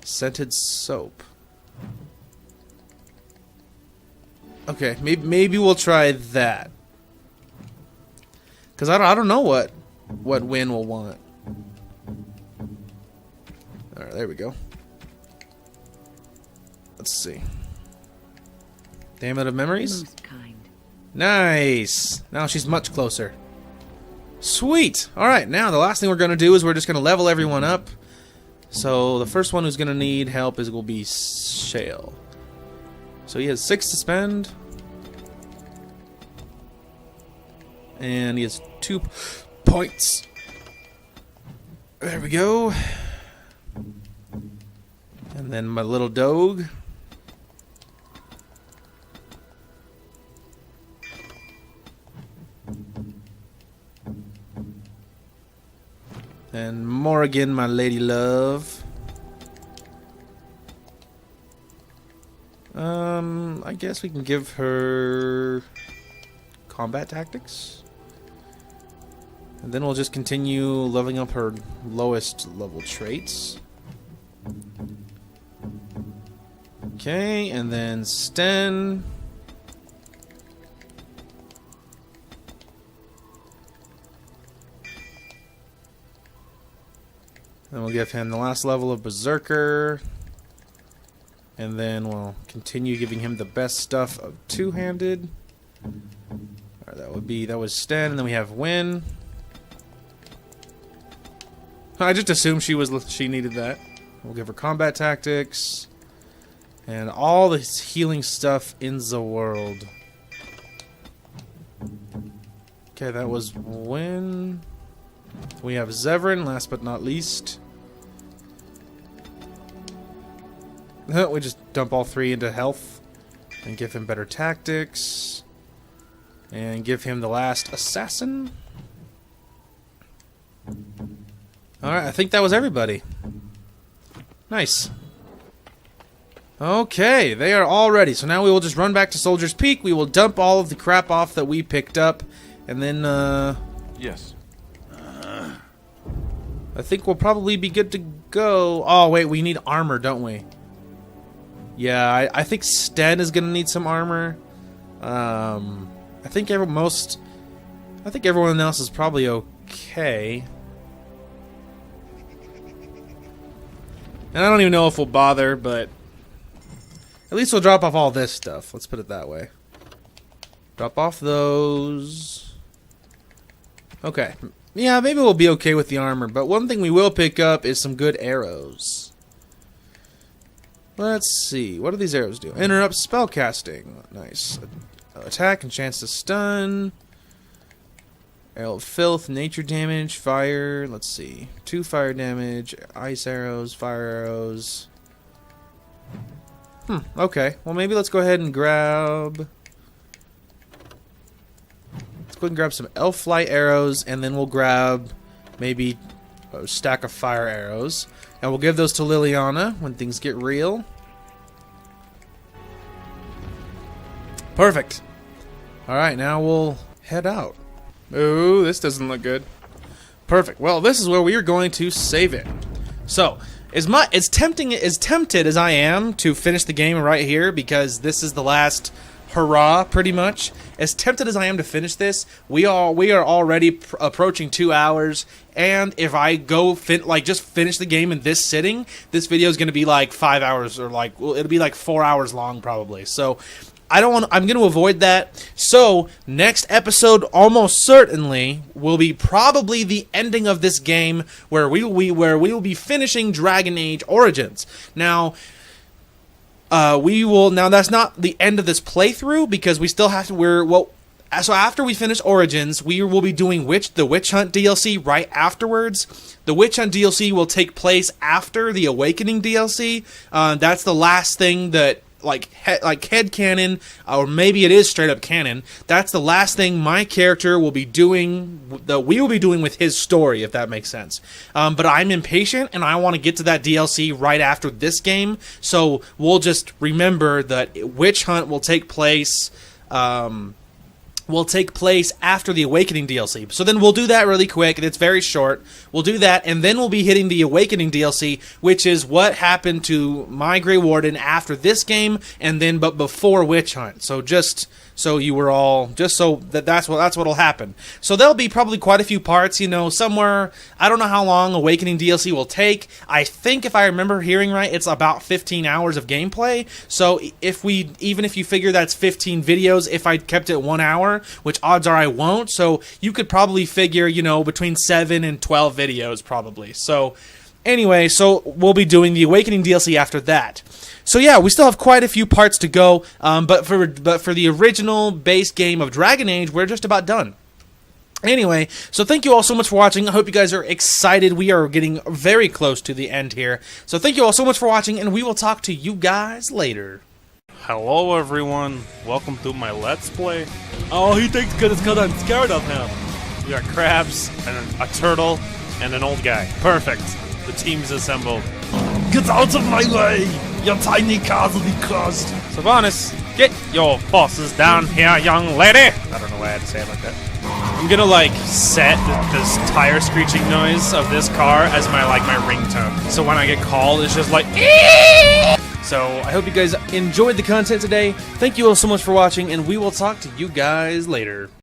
Scented soap. Okay, maybe we'll try that. Cause I don't know what Wynn will want. All right, there we go. Let's see. The Amulet of Memories. Most kind. Nice. Now she's much closer. Sweet. All right. Now the last thing we're gonna do is we're just gonna level everyone up. So the first one who's gonna need help will be Shale. So he has 6 to spend, and he has 2 points. There we go. And then my little dog. And Morrigan, my lady love. I guess we can give her combat tactics. And then we'll just continue leveling up her lowest level traits. Okay, and then Sten. Then we'll give him the last level of Berserker. And then we'll continue giving him the best stuff of two-handed. Alright, that was Sten, and then we have Wynn. I just assumed she needed that. We'll give her combat tactics. And all this healing stuff in the world. Okay, that was Wynn. We have Zevran, last but not least. We just dump all 3 into health. And give him better tactics. And give him the last assassin. Alright, I think that was everybody. Nice. Okay, they are all ready. So now we will just run back to Soldier's Peak. We will dump all of the crap off that we picked up. And then, Yes. I think we'll probably be good to go. Oh, wait, we need armor, don't we? Yeah, I think Sten is gonna need some armor. I think everyone else is probably okay. And I don't even know if we'll bother, but at least we'll drop off all this stuff. Let's put it that way. Drop off those. Okay. Yeah, maybe we'll be okay with the armor, but one thing we will pick up is some good arrows. Let's see. What do these arrows do? Interrupt spellcasting. Nice. Attack and chance to stun. Arrow of filth, nature damage, fire. Let's see. 2 fire damage, ice arrows, fire arrows. Okay. Well, maybe let's go ahead and grab... Let's go ahead and grab some elf flight arrows, and then we'll grab maybe a stack of fire arrows. And we'll give those to Liliana when things get real. Perfect. Alright, now we'll head out. Ooh, this doesn't look good. Perfect. Well, this is where we are going to save it. So, as tempted as I am to finish the game right here, because this is the last hurrah, pretty much. As tempted as I am to finish this, we are already approaching 2 hours, and if I go just finish the game in this sitting, this video is going to be like 5 hours, or it'll be like 4 hours long probably. So I'm going to avoid that. So next episode almost certainly will be probably the ending of this game, where we will be finishing Dragon Age Origins. Now, that's not the end of this playthrough, because we still have to. So after we finish Origins, we will be doing the Witch Hunt DLC right afterwards. The Witch Hunt DLC will take place after the Awakening DLC. That's the last thing that, headcanon, or maybe it is straight up canon. That's the last thing my character will be doing, that we will be doing with his story, if that makes sense. But I'm impatient, and I want to get to that DLC right after this game, so we'll just remember that Witch Hunt will take place after the Awakening DLC. So then we'll do that really quick, and it's very short. We'll do that, and then we'll be hitting the Awakening DLC, which is what happened to my Grey Warden after this game, but before Witch Hunt. So that's what'll happen. So there'll be probably quite a few parts, somewhere. I don't know how long Awakening DLC will take. I think, if I remember hearing right, it's about 15 hours of gameplay. So even if you figure that's 15 videos, if I kept it 1 hour, which odds are I won't, so you could probably figure, between 7 and 12 videos probably. So anyway, so we'll be doing the Awakening DLC after that. So yeah, we still have quite a few parts to go, but for the original base game of Dragon Age, we're just about done. Anyway, so thank you all so much for watching. I hope you guys are excited. We are getting very close to the end here. So thank you all so much for watching, and we will talk to you guys later. Hello everyone, welcome to my Let's Play. Oh, he thinks good, it's because I'm scared of him. We got crabs, and a turtle, and an old guy. Perfect. The team's assembled. Get out of my way! Your tiny cars will be crushed. Sylvanas, get your horses down here, young lady! I don't know why I had to say it like that. I'm gonna set this tire screeching noise of this car as my ringtone. So when I get called, it's just like eeeeee! So I hope you guys enjoyed the content today. Thank you all so much for watching, and we will talk to you guys later.